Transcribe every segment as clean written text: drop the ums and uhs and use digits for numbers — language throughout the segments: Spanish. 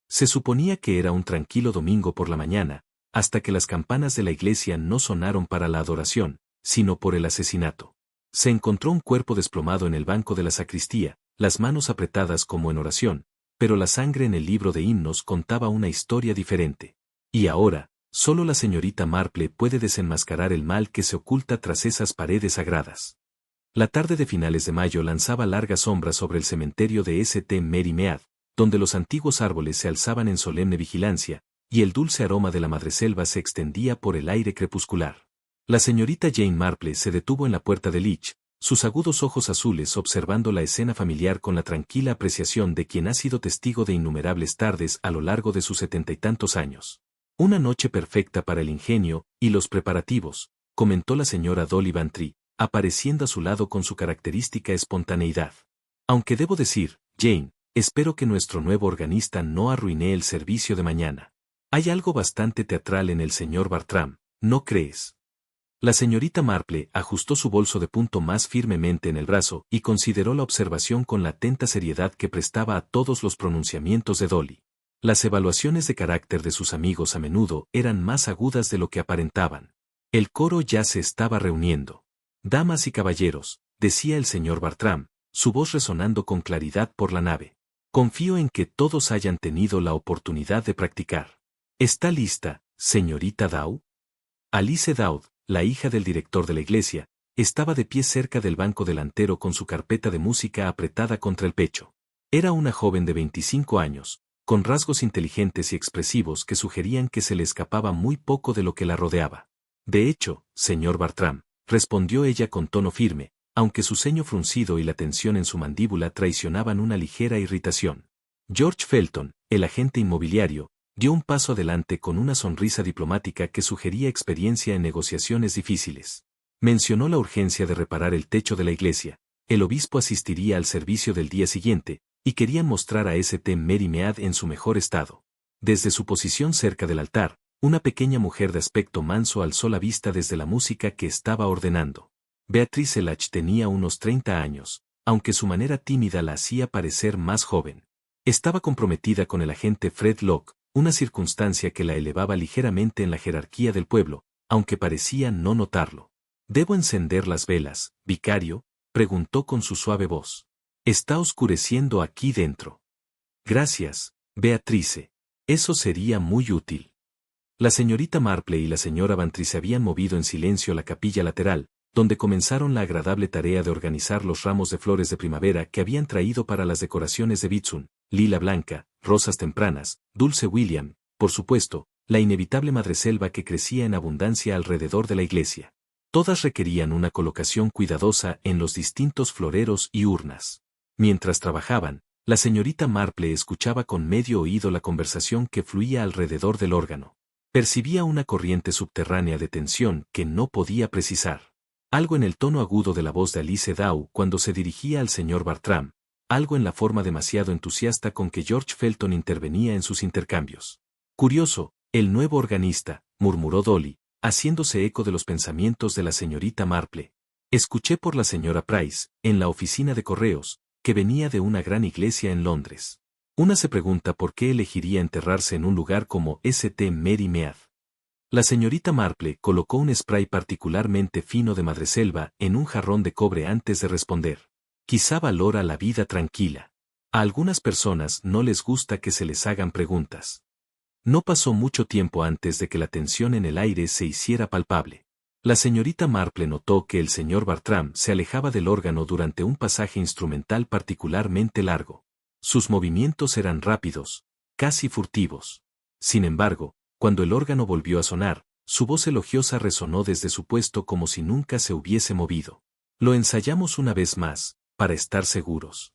Se suponía que era un tranquilo domingo por la mañana, hasta que las campanas de la iglesia no sonaron para la adoración, sino por el asesinato. Se encontró un cuerpo desplomado en el banco de la sacristía, las manos apretadas como en oración, pero la sangre en el libro de himnos contaba una historia diferente. Y ahora, solo la señorita Marple puede desenmascarar el mal que se oculta tras esas paredes sagradas. La tarde de finales de mayo lanzaba largas sombras sobre el cementerio de St. Mary Mead, donde los antiguos árboles se alzaban en solemne vigilancia, y el dulce aroma de la madreselva se extendía por el aire crepuscular. La señorita Jane Marple se detuvo en la puerta de Leach, sus agudos ojos azules observando la escena familiar con la tranquila apreciación de quien ha sido testigo de innumerables tardes a lo largo de sus 70 y tantos años. Una noche perfecta para el ingenio y los preparativos, comentó la señora Dolly Bantry, apareciendo a su lado con su característica espontaneidad. Aunque debo decir, Jane, espero que nuestro nuevo organista no arruine el servicio de mañana. Hay algo bastante teatral en el señor Bartram, ¿no crees? La señorita Marple ajustó su bolso de punto más firmemente en el brazo y consideró la observación con la atenta seriedad que prestaba a todos los pronunciamientos de Dolly. Las evaluaciones de carácter de sus amigos a menudo eran más agudas de lo que aparentaban. El coro ya se estaba reuniendo. Damas y caballeros, decía el señor Bartram, su voz resonando con claridad por la nave. Confío en que todos hayan tenido la oportunidad de practicar. ¿Está lista, señorita Dow? Alice Dowd, la hija del director de la iglesia, estaba de pie cerca del banco delantero con su carpeta de música apretada contra el pecho. Era una joven de 25 años, con rasgos inteligentes y expresivos que sugerían que se le escapaba muy poco de lo que la rodeaba. De hecho, señor Bartram, respondió ella con tono firme, aunque su ceño fruncido y la tensión en su mandíbula traicionaban una ligera irritación. George Felton, el agente inmobiliario, dio un paso adelante con una sonrisa diplomática que sugería experiencia en negociaciones difíciles. Mencionó la urgencia de reparar el techo de la iglesia, el obispo asistiría al servicio del día siguiente, y querían mostrar a St. Mary Mead en su mejor estado. Desde su posición cerca del altar, una pequeña mujer de aspecto manso alzó la vista desde la música que estaba ordenando. Beatrice Lach tenía unos 30 años, aunque su manera tímida la hacía parecer más joven. Estaba comprometida con el agente Fred Locke, una circunstancia que la elevaba ligeramente en la jerarquía del pueblo, aunque parecía no notarlo. ¿Debo encender las velas, vicario?, preguntó con su suave voz. Está oscureciendo aquí dentro. Gracias, Beatrice. Eso sería muy útil. La señorita Marple y la señora Bantry se habían movido en silencio a la capilla lateral, donde comenzaron la agradable tarea de organizar los ramos de flores de primavera que habían traído para las decoraciones de Bitsun, lila blanca, rosas tempranas, dulce William, por supuesto, la inevitable madreselva que crecía en abundancia alrededor de la iglesia. Todas requerían una colocación cuidadosa en los distintos floreros y urnas. Mientras trabajaban, la señorita Marple escuchaba con medio oído la conversación que fluía alrededor del órgano. Percibía una corriente subterránea de tensión que no podía precisar. Algo en el tono agudo de la voz de Alice Dow cuando se dirigía al señor Bartram, algo en la forma demasiado entusiasta con que George Felton intervenía en sus intercambios. Curioso, el nuevo organista, murmuró Dolly, haciéndose eco de los pensamientos de la señorita Marple. Escuché por la señora Price, en la oficina de correos, que venía de una gran iglesia en Londres. Una se pregunta por qué elegiría enterrarse en un lugar como St. Mary Mead. La señorita Marple colocó un spray particularmente fino de madreselva en un jarrón de cobre antes de responder. Quizá valora la vida tranquila. A algunas personas no les gusta que se les hagan preguntas. No pasó mucho tiempo antes de que la tensión en el aire se hiciera palpable. La señorita Marple notó que el señor Bartram se alejaba del órgano durante un pasaje instrumental particularmente largo. Sus movimientos eran rápidos, casi furtivos. Sin embargo, cuando el órgano volvió a sonar, su voz elogiosa resonó desde su puesto como si nunca se hubiese movido. Lo ensayamos una vez más, para estar seguros.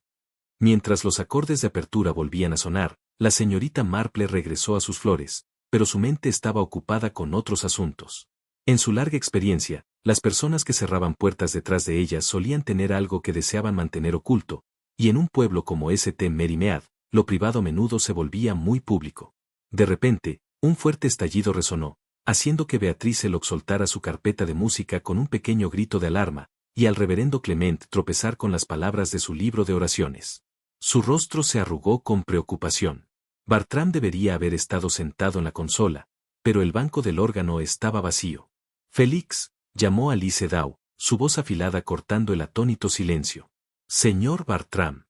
Mientras los acordes de apertura volvían a sonar, la señorita Marple regresó a sus flores, pero su mente estaba ocupada con otros asuntos. En su larga experiencia, las personas que cerraban puertas detrás de ellas solían tener algo que deseaban mantener oculto, y en un pueblo como St. Mary Mead, lo privado a menudo se volvía muy público. De repente, un fuerte estallido resonó, haciendo que Beatrice Locke soltara su carpeta de música con un pequeño grito de alarma, y al reverendo Clement tropezar con las palabras de su libro de oraciones. Su rostro se arrugó con preocupación. Bartram debería haber estado sentado en la consola, pero el banco del órgano estaba vacío. Félix, llamó Alice Dow, su voz afilada cortando el atónito silencio. Señor Bartram.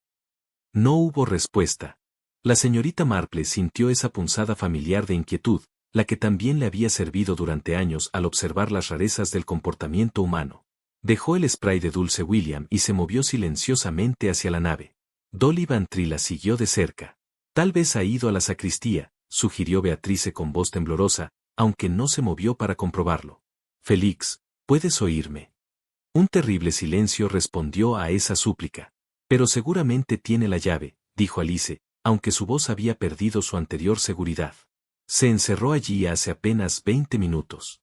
No hubo respuesta. La señorita Marple sintió esa punzada familiar de inquietud, la que también le había servido durante años al observar las rarezas del comportamiento humano. Dejó el spray de Dulce William y se movió silenciosamente hacia la nave. Dolly Bantry la siguió de cerca. Tal vez ha ido a la sacristía, sugirió Beatrice con voz temblorosa, aunque no se movió para comprobarlo. Félix, ¿puedes oírme? Un terrible silencio respondió a esa súplica. Pero seguramente tiene la llave, dijo Alice, aunque su voz había perdido su anterior seguridad. Se encerró allí hace apenas 20 minutos.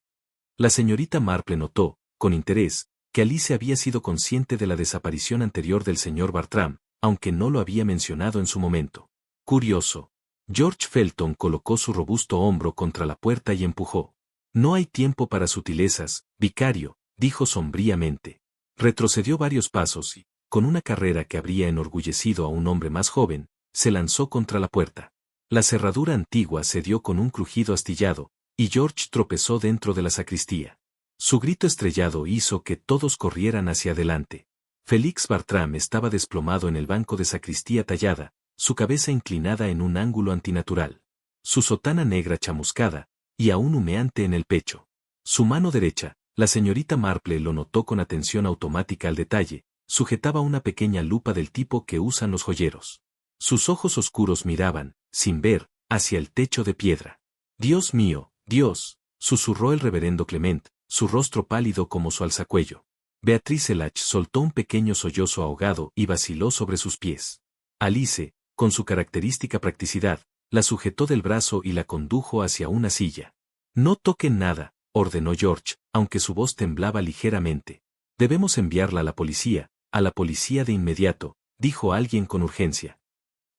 La señorita Marple notó, con interés, que Alice había sido consciente de la desaparición anterior del señor Bartram, aunque no lo había mencionado en su momento. Curioso. George Felton colocó su robusto hombro contra la puerta y empujó. No hay tiempo para sutilezas, vicario, dijo sombríamente. Retrocedió varios pasos y, con una carrera que habría enorgullecido a un hombre más joven, se lanzó contra la puerta. La cerradura antigua se dio con un crujido astillado, y George tropezó dentro de la sacristía. Su grito estrellado hizo que todos corrieran hacia adelante. Félix Bartram estaba desplomado en el banco de sacristía tallada, su cabeza inclinada en un ángulo antinatural. Su sotana negra chamuscada, y aún humeante en el pecho. Su mano derecha, la señorita Marple lo notó con atención automática al detalle, sujetaba una pequeña lupa del tipo que usan los joyeros. Sus ojos oscuros miraban, sin ver, hacia el techo de piedra. Dios mío, Dios, susurró el reverendo Clement, su rostro pálido como su alzacuello. Beatrice Lach soltó un pequeño sollozo ahogado y vaciló sobre sus pies. Alice, con su característica practicidad, la sujetó del brazo y la condujo hacia una silla. No toquen nada, ordenó George, aunque su voz temblaba ligeramente. Debemos enviarla a la policía de inmediato, dijo alguien con urgencia.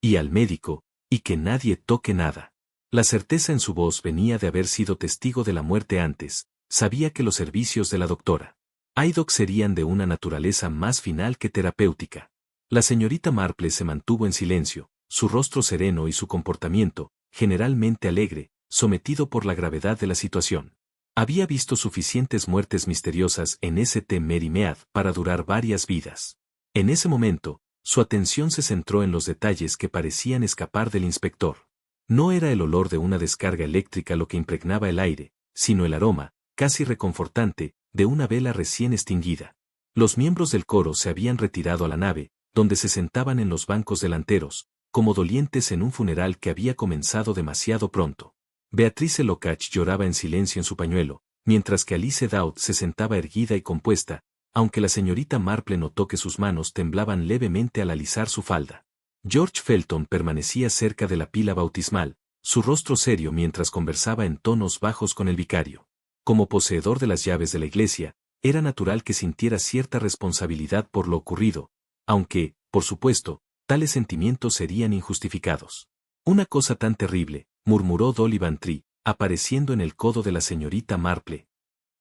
Y al médico, y que nadie toque nada. La certeza en su voz venía de haber sido testigo de la muerte antes, sabía que los servicios de la doctora Haydock serían de una naturaleza más final que terapéutica. La señorita Marple se mantuvo en silencio, su rostro sereno y su comportamiento, generalmente alegre, sometido por la gravedad de la situación. Había visto suficientes muertes misteriosas en St. Mary Mead para durar varias vidas. En ese momento, su atención se centró en los detalles que parecían escapar del inspector. No era el olor de una descarga eléctrica lo que impregnaba el aire, sino el aroma, casi reconfortante, de una vela recién extinguida. Los miembros del coro se habían retirado a la nave, donde se sentaban en los bancos delanteros, como dolientes en un funeral que había comenzado demasiado pronto. Beatrice Locach lloraba en silencio en su pañuelo, mientras que Alice Dowd se sentaba erguida y compuesta, aunque la señorita Marple notó que sus manos temblaban levemente al alisar su falda. George Felton permanecía cerca de la pila bautismal, su rostro serio mientras conversaba en tonos bajos con el vicario. Como poseedor de las llaves de la iglesia, era natural que sintiera cierta responsabilidad por lo ocurrido, aunque, por supuesto, tales sentimientos serían injustificados. Una cosa tan terrible, murmuró Dolly Bantry, apareciendo en el codo de la señorita Marple.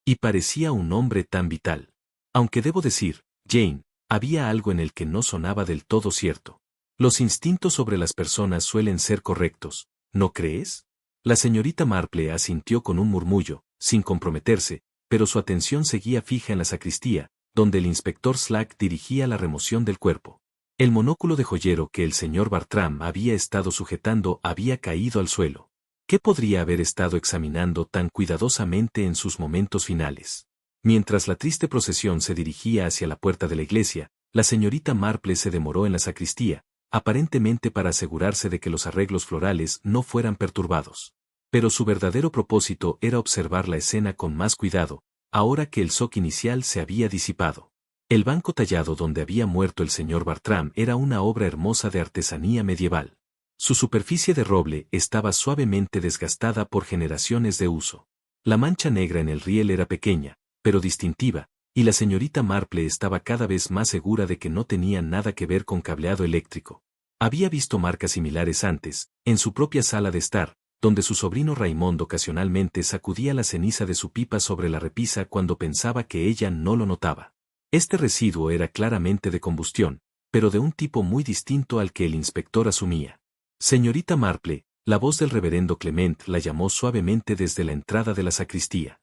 Y parecía un hombre tan vital. Aunque debo decir, Jane, había algo en el que no sonaba del todo cierto. Los instintos sobre las personas suelen ser correctos, ¿no crees? La señorita Marple asintió con un murmullo, sin comprometerse, pero su atención seguía fija en la sacristía, donde el inspector Slack dirigía la remoción del cuerpo. El monóculo de joyero que el señor Bartram había estado sujetando había caído al suelo. ¿Qué podría haber estado examinando tan cuidadosamente en sus momentos finales? Mientras la triste procesión se dirigía hacia la puerta de la iglesia, la señorita Marple se demoró en la sacristía, aparentemente para asegurarse de que los arreglos florales no fueran perturbados. Pero su verdadero propósito era observar la escena con más cuidado, ahora que el shock inicial se había disipado. El banco tallado donde había muerto el señor Bartram era una obra hermosa de artesanía medieval. Su superficie de roble estaba suavemente desgastada por generaciones de uso. La mancha negra en el riel era pequeña, pero distintiva, y la señorita Marple estaba cada vez más segura de que no tenía nada que ver con cableado eléctrico. Había visto marcas similares antes, en su propia sala de estar, donde su sobrino Raymond ocasionalmente sacudía la ceniza de su pipa sobre la repisa cuando pensaba que ella no lo notaba. Este residuo era claramente de combustión, pero de un tipo muy distinto al que el inspector asumía. Señorita Marple, La voz del reverendo Clement la llamó suavemente desde la entrada de la sacristía.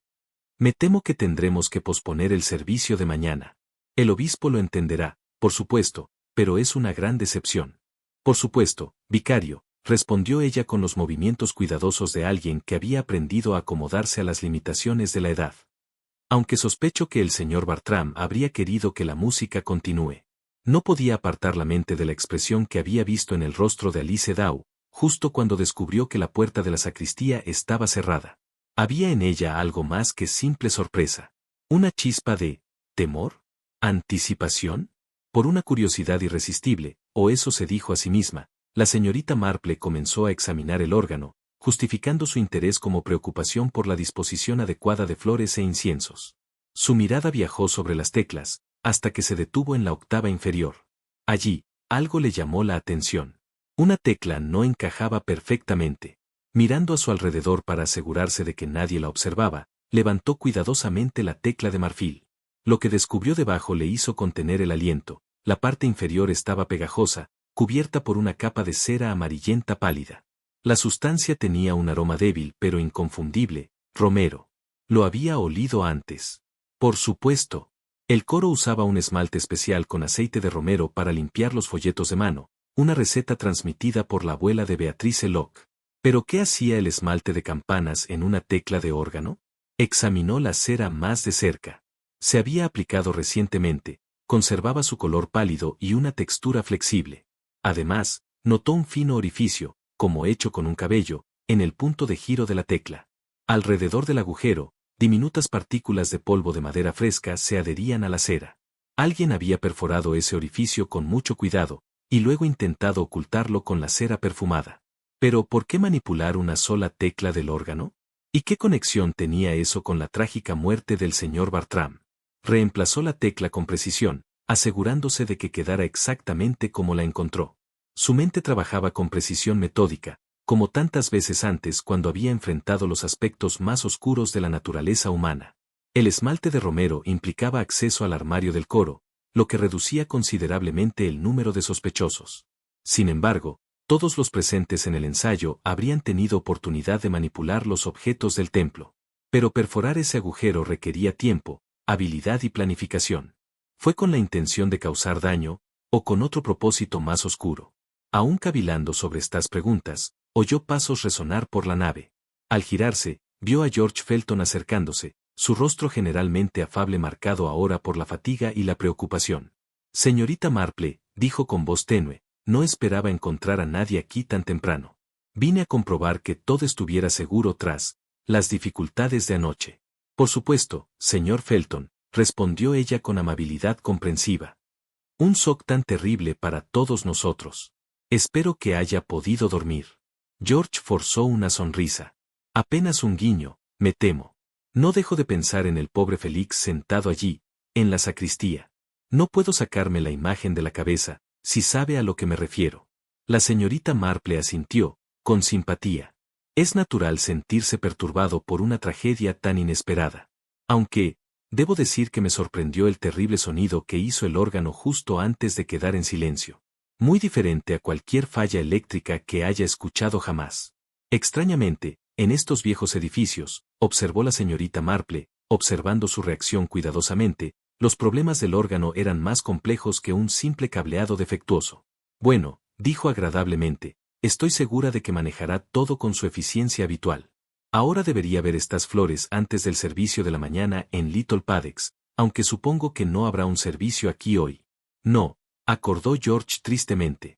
Me temo que tendremos que posponer el servicio de mañana. El obispo lo entenderá, por supuesto, pero es una gran decepción. Por supuesto, vicario, respondió ella con los movimientos cuidadosos de alguien que había aprendido a acomodarse a las limitaciones de la edad. Aunque sospecho que el señor Bartram habría querido que la música continúe. No podía apartar la mente de la expresión que había visto en el rostro de Alice Dow, justo cuando descubrió que la puerta de la sacristía estaba cerrada. Había en ella algo más que simple sorpresa. Una chispa de temor, anticipación, por una curiosidad irresistible, o eso se dijo a sí misma. La señorita Marple comenzó a examinar el órgano, justificando su interés como preocupación por la disposición adecuada de flores e inciensos. Su mirada viajó sobre las teclas, hasta que se detuvo en la octava inferior. Allí, algo le llamó la atención. Una tecla no encajaba perfectamente. Mirando a su alrededor para asegurarse de que nadie la observaba, levantó cuidadosamente la tecla de marfil. Lo que descubrió debajo le hizo contener el aliento. La parte inferior estaba pegajosa, cubierta por una capa de cera amarillenta pálida. La sustancia tenía un aroma débil pero inconfundible, romero. Lo había olido antes. Por supuesto. El coro usaba un esmalte especial con aceite de romero para limpiar los folletos de mano, una receta transmitida por la abuela de Beatrice Locke. ¿Pero qué hacía el esmalte de campanas en una tecla de órgano? Examinó la cera más de cerca. Se había aplicado recientemente, conservaba su color pálido y una textura flexible. Además, notó un fino orificio, como hecho con un cabello, en el punto de giro de la tecla. Alrededor del agujero, diminutas partículas de polvo de madera fresca se adherían a la cera. Alguien había perforado ese orificio con mucho cuidado, y luego intentado ocultarlo con la cera perfumada. Pero ¿por qué manipular una sola tecla del órgano? ¿Y qué conexión tenía eso con la trágica muerte del señor Bartram? Reemplazó la tecla con precisión, asegurándose de que quedara exactamente como la encontró. Su mente trabajaba con precisión metódica, como tantas veces antes cuando había enfrentado los aspectos más oscuros de la naturaleza humana. El esmalte de romero implicaba acceso al armario del coro, lo que reducía considerablemente el número de sospechosos. Sin embargo, todos los presentes en el ensayo habrían tenido oportunidad de manipular los objetos del templo. Pero perforar ese agujero requería tiempo, habilidad y planificación. ¿Fue con la intención de causar daño, o con otro propósito más oscuro? Aún cavilando sobre estas preguntas, oyó pasos resonar por la nave. Al girarse, vio a George Felton acercándose, su rostro generalmente afable marcado ahora por la fatiga y la preocupación. Señorita Marple, dijo con voz tenue, no esperaba encontrar a nadie aquí tan temprano. Vine a comprobar que todo estuviera seguro tras las dificultades de anoche. Por supuesto, señor Felton, respondió ella con amabilidad comprensiva. Un shock tan terrible para todos nosotros. Espero que haya podido dormir. George forzó una sonrisa. Apenas un guiño, me temo. No dejo de pensar en el pobre Félix sentado allí, en la sacristía. No puedo sacarme la imagen de la cabeza, si sabe a lo que me refiero. La señorita Marple asintió, con simpatía. Es natural sentirse perturbado por una tragedia tan inesperada. Aunque, debo decir que me sorprendió el terrible sonido que hizo el órgano justo antes de quedar en silencio. Muy diferente a cualquier falla eléctrica que haya escuchado jamás. Extrañamente, en estos viejos edificios, observó la señorita Marple, observando su reacción cuidadosamente, los problemas del órgano eran más complejos que un simple cableado defectuoso. Bueno, dijo agradablemente, estoy segura de que manejará todo con su eficiencia habitual. Ahora debería ver estas flores antes del servicio de la mañana en Little Paddocks, aunque supongo que no habrá un servicio aquí hoy. No, acordó George tristemente.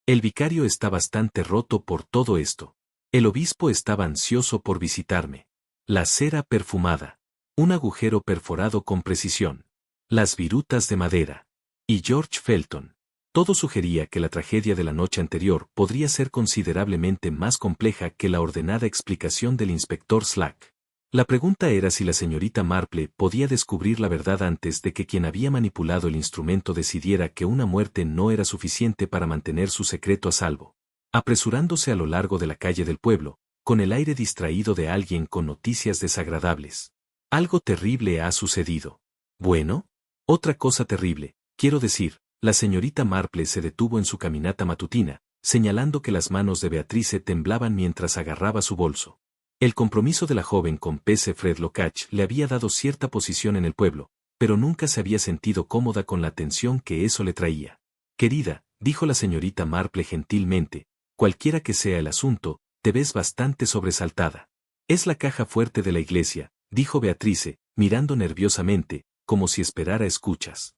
El vicario está bastante roto por todo esto. El obispo estaba ansioso por visitarme. La cera perfumada. Un agujero perforado con precisión. Las virutas de madera. Y George Felton. Todo sugería que la tragedia de la noche anterior podría ser considerablemente más compleja que la ordenada explicación del inspector Slack. La pregunta era si la señorita Marple podía descubrir la verdad antes de que quien había manipulado el instrumento decidiera que una muerte no era suficiente para mantener su secreto a salvo. Apresurándose a lo largo de la calle del pueblo, con el aire distraído de alguien con noticias desagradables. Algo terrible ha sucedido. Bueno, otra cosa terrible, quiero decir, la señorita Marple se detuvo en su caminata matutina, señalando que las manos de Beatrice temblaban mientras agarraba su bolso. El compromiso de la joven con P.C. Fred Locach le había dado cierta posición en el pueblo, pero nunca se había sentido cómoda con la atención que eso le traía. Querida, dijo la señorita Marple gentilmente, cualquiera que sea el asunto, te ves bastante sobresaltada. Es la caja fuerte de la iglesia, dijo Beatrice, mirando nerviosamente, como si esperara escuchas.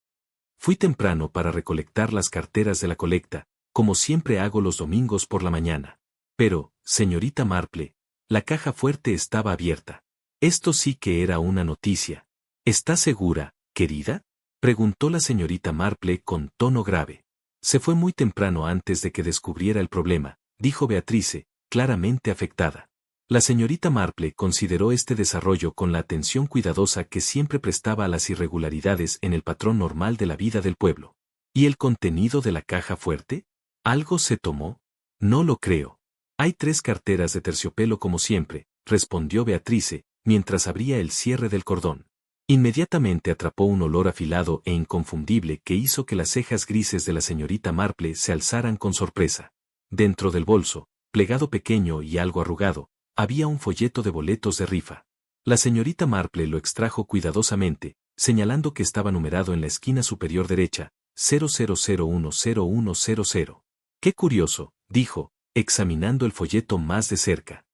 Fui temprano para recolectar las carteras de la colecta, como siempre hago los domingos por la mañana. Pero, señorita Marple, la caja fuerte estaba abierta. Esto sí que era una noticia. ¿Estás segura, querida?, preguntó la señorita Marple con tono grave. Se fue muy temprano antes de que descubriera el problema, dijo Beatrice, claramente afectada. La señorita Marple consideró este desarrollo con la atención cuidadosa que siempre prestaba a las irregularidades en el patrón normal de la vida del pueblo. ¿Y el contenido de la caja fuerte? ¿Algo se tomó? No lo creo. Hay 3 carteras de terciopelo como siempre, respondió Beatrice, mientras abría el cierre del cordón. Inmediatamente atrapó un olor afilado e inconfundible que hizo que las cejas grises de la señorita Marple se alzaran con sorpresa. Dentro del bolso, plegado pequeño y algo arrugado, había un folleto de boletos de rifa. La señorita Marple lo extrajo cuidadosamente, señalando que estaba numerado en la esquina superior derecha, 00010100. ¡Qué curioso!, dijo, examinando el folleto más de cerca.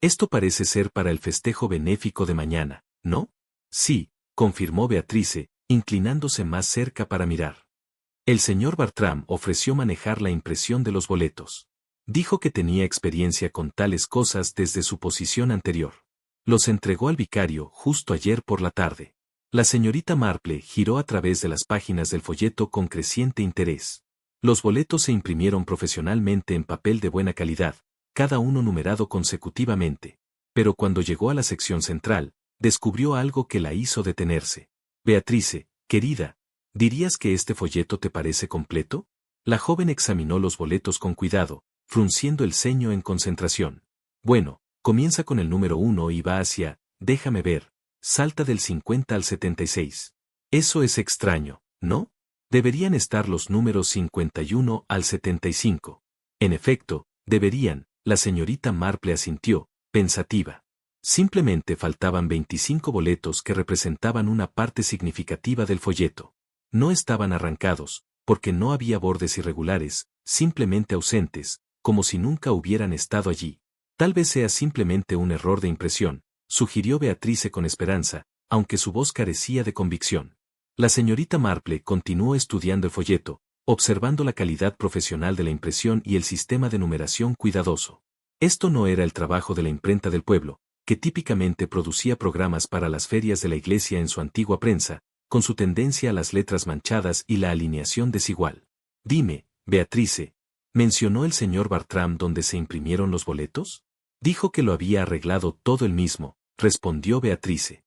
Esto parece ser para el festejo benéfico de mañana, ¿no? Sí, confirmó Beatrice, inclinándose más cerca para mirar. El señor Bartram ofreció manejar la impresión de los boletos. Dijo que tenía experiencia con tales cosas desde su posición anterior. Los entregó al vicario justo ayer por la tarde. La señorita Marple giró a través de las páginas del folleto con creciente interés. Los boletos se imprimieron profesionalmente en papel de buena calidad, cada uno numerado consecutivamente. Pero cuando llegó a la sección central, descubrió algo que la hizo detenerse. Beatrice, querida, ¿dirías que este folleto te parece completo? La joven examinó los boletos con cuidado, frunciendo el ceño en concentración. Bueno, comienza con el número 1 y va hacia, déjame ver, salta del 50 al 76. Eso es extraño, ¿no? Deberían estar los números 51 al 75. En efecto, deberían, la señorita Marple asintió, pensativa. Simplemente faltaban 25 boletos que representaban una parte significativa del folleto. No estaban arrancados, porque no había bordes irregulares, simplemente ausentes, como si nunca hubieran estado allí. Tal vez sea simplemente un error de impresión, sugirió Beatrice con esperanza, aunque su voz carecía de convicción. La señorita Marple continuó estudiando el folleto, observando la calidad profesional de la impresión y el sistema de numeración cuidadoso. Esto no era el trabajo de la imprenta del pueblo, que típicamente producía programas para las ferias de la iglesia en su antigua prensa, con su tendencia a las letras manchadas y la alineación desigual. Dime, Beatrice, ¿mencionó el señor Bartram dónde se imprimieron los boletos? Dijo que lo había arreglado todo él mismo, respondió Beatrice.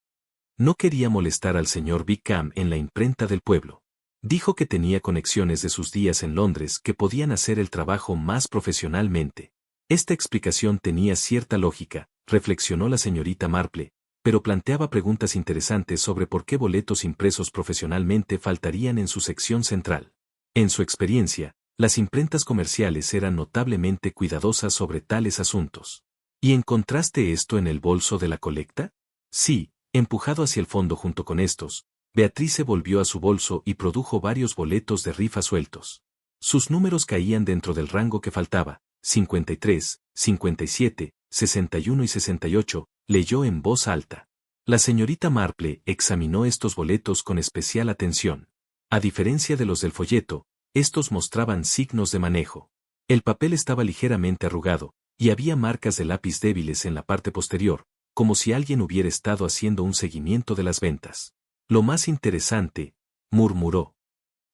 No quería molestar al señor Bickham en la imprenta del pueblo. Dijo que tenía conexiones de sus días en Londres que podían hacer el trabajo más profesionalmente. Esta explicación tenía cierta lógica, reflexionó la señorita Marple, pero planteaba preguntas interesantes sobre por qué boletos impresos profesionalmente faltarían en su sección central. En su experiencia, las imprentas comerciales eran notablemente cuidadosas sobre tales asuntos. ¿Y encontraste esto en el bolso de la colecta? Sí, empujado hacia el fondo junto con estos, Beatrice volvió a su bolso y produjo varios boletos de rifa sueltos. Sus números caían dentro del rango que faltaba, 53, 57, 61 y 68, leyó en voz alta. La señorita Marple examinó estos boletos con especial atención. A diferencia de los del folleto, estos mostraban signos de manejo. El papel estaba ligeramente arrugado, y había marcas de lápiz débiles en la parte posterior, como si alguien hubiera estado haciendo un seguimiento de las ventas. Lo más interesante, murmuró.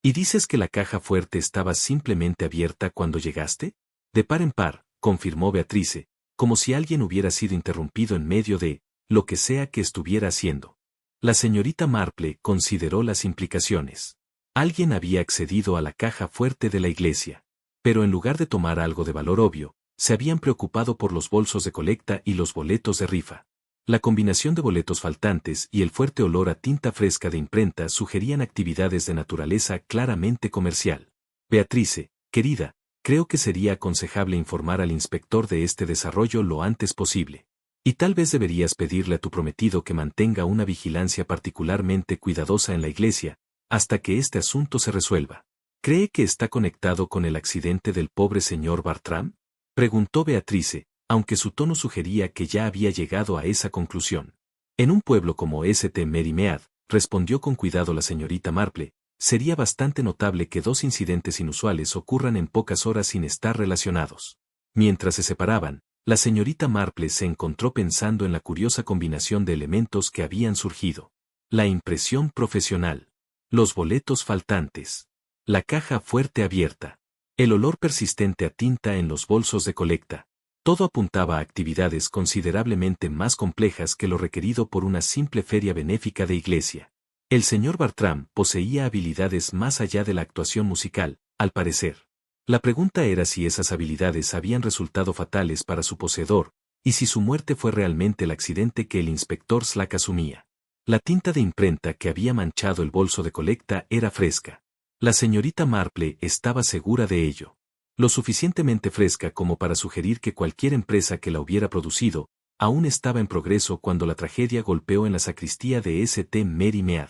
¿Y dices que la caja fuerte estaba simplemente abierta cuando llegaste? De par en par, confirmó Beatrice, como si alguien hubiera sido interrumpido en medio de lo que sea que estuviera haciendo. La señorita Marple consideró las implicaciones. Alguien había accedido a la caja fuerte de la iglesia. Pero en lugar de tomar algo de valor obvio, se habían preocupado por los bolsos de colecta y los boletos de rifa. La combinación de boletos faltantes y el fuerte olor a tinta fresca de imprenta sugerían actividades de naturaleza claramente comercial. Beatrice, querida, Creo que sería aconsejable informar al inspector de este desarrollo lo antes posible. Y tal vez deberías pedirle a tu prometido que mantenga una vigilancia particularmente cuidadosa en la iglesia, hasta que este asunto se resuelva. ¿Cree que está conectado con el accidente del pobre señor Bartram? Preguntó Beatrice, aunque su tono sugería que ya había llegado a esa conclusión. En un pueblo como St. Mary Mead, respondió con cuidado la señorita Marple, sería bastante notable que dos incidentes inusuales ocurran en pocas horas sin estar relacionados. Mientras se separaban, la señorita Marple se encontró pensando en la curiosa combinación de elementos que habían surgido. La impresión profesional. Los boletos faltantes. La caja fuerte abierta. El olor persistente a tinta en los bolsos de colecta. Todo apuntaba a actividades considerablemente más complejas que lo requerido por una simple feria benéfica de iglesia. El señor Bartram poseía habilidades más allá de la actuación musical, al parecer. La pregunta era si esas habilidades habían resultado fatales para su poseedor, y si su muerte fue realmente el accidente que el inspector Slack asumía. La tinta de imprenta que había manchado el bolso de colecta era fresca. La señorita Marple estaba segura de ello. Lo suficientemente fresca como para sugerir que cualquier empresa que la hubiera producido, aún estaba en progreso cuando la tragedia golpeó en la sacristía de St. Mary Mead.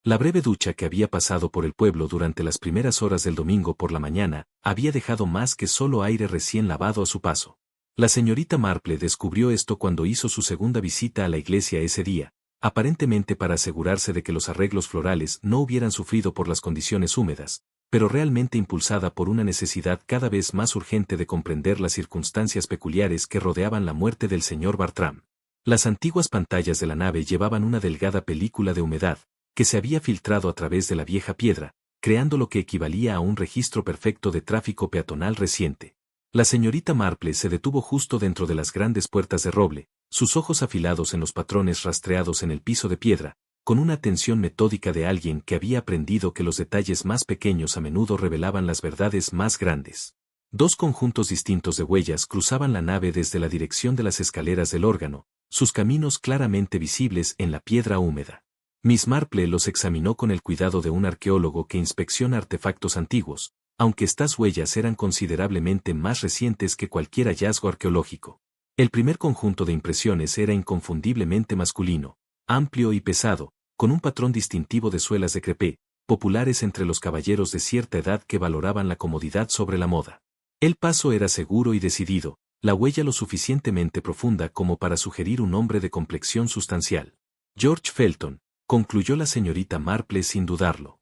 La breve ducha que había pasado por el pueblo durante las primeras horas del domingo por la mañana había dejado más que solo aire recién lavado a su paso. La señorita Marple descubrió esto cuando hizo su segunda visita a la iglesia ese día, aparentemente para asegurarse de que los arreglos florales no hubieran sufrido por las condiciones húmedas, pero realmente impulsada por una necesidad cada vez más urgente de comprender las circunstancias peculiares que rodeaban la muerte del señor Bartram. Las antiguas pantallas de la nave llevaban una delgada película de humedad, que se había filtrado a través de la vieja piedra, creando lo que equivalía a un registro perfecto de tráfico peatonal reciente. La señorita Marple se detuvo justo dentro de las grandes puertas de roble, sus ojos afilados en los patrones rastreados en el piso de piedra, con una atención metódica de alguien que había aprendido que los detalles más pequeños a menudo revelaban las verdades más grandes. Dos conjuntos distintos de huellas cruzaban la nave desde la dirección de las escaleras del órgano, sus caminos claramente visibles en la piedra húmeda. Miss Marple los examinó con el cuidado de un arqueólogo que inspecciona artefactos antiguos, aunque estas huellas eran considerablemente más recientes que cualquier hallazgo arqueológico. El primer conjunto de impresiones era inconfundiblemente masculino, amplio y pesado, con un patrón distintivo de suelas de crepé, populares entre los caballeros de cierta edad que valoraban la comodidad sobre la moda. El paso era seguro y decidido, la huella lo suficientemente profunda como para sugerir un hombre de complexión sustancial. George Felton, concluyó la señorita Marple sin dudarlo.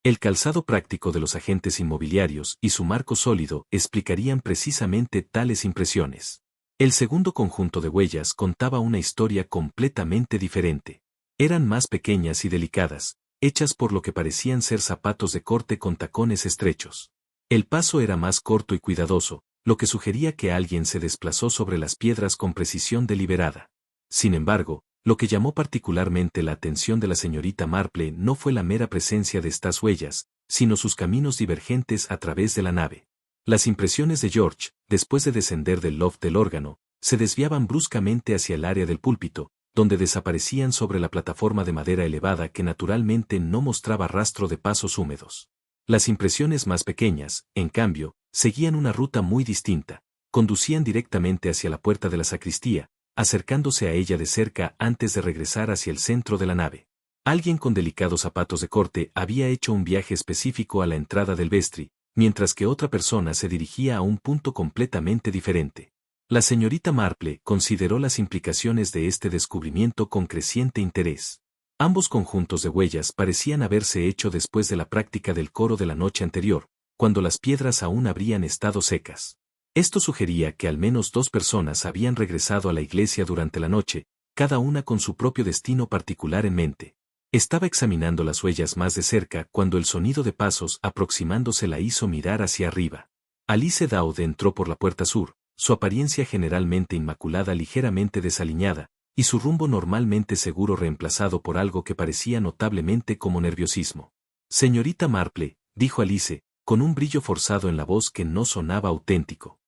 El calzado práctico de los agentes inmobiliarios y su marco sólido explicarían precisamente tales impresiones. El segundo conjunto de huellas contaba una historia completamente diferente. Eran más pequeñas y delicadas, hechas por lo que parecían ser zapatos de corte con tacones estrechos. El paso era más corto y cuidadoso, lo que sugería que alguien se desplazó sobre las piedras con precisión deliberada. Sin embargo, lo que llamó particularmente la atención de la señorita Marple no fue la mera presencia de estas huellas, sino sus caminos divergentes a través de la nave. Las impresiones de George, después de descender del loft del órgano, se desviaban bruscamente hacia el área del púlpito, donde desaparecían sobre la plataforma de madera elevada que naturalmente no mostraba rastro de pasos húmedos. Las impresiones más pequeñas, en cambio, seguían una ruta muy distinta, conducían directamente hacia la puerta de la sacristía, acercándose a ella de cerca antes de regresar hacia el centro de la nave. Alguien con delicados zapatos de corte había hecho un viaje específico a la entrada del vestry, mientras que otra persona se dirigía a un punto completamente diferente. La señorita Marple consideró las implicaciones de este descubrimiento con creciente interés. Ambos conjuntos de huellas parecían haberse hecho después de la práctica del coro de la noche anterior, cuando las piedras aún habrían estado secas. Esto sugería que al menos dos personas habían regresado a la iglesia durante la noche, cada una con su propio destino particular en mente. Estaba examinando las huellas más de cerca cuando el sonido de pasos aproximándose la hizo mirar hacia arriba. Alice Dowd entró por la puerta sur, su apariencia generalmente inmaculada ligeramente desaliñada, y su rumbo normalmente seguro reemplazado por algo que parecía notablemente como nerviosismo. Señorita Marple, dijo Alice, con un brillo forzado en la voz que no sonaba auténtico.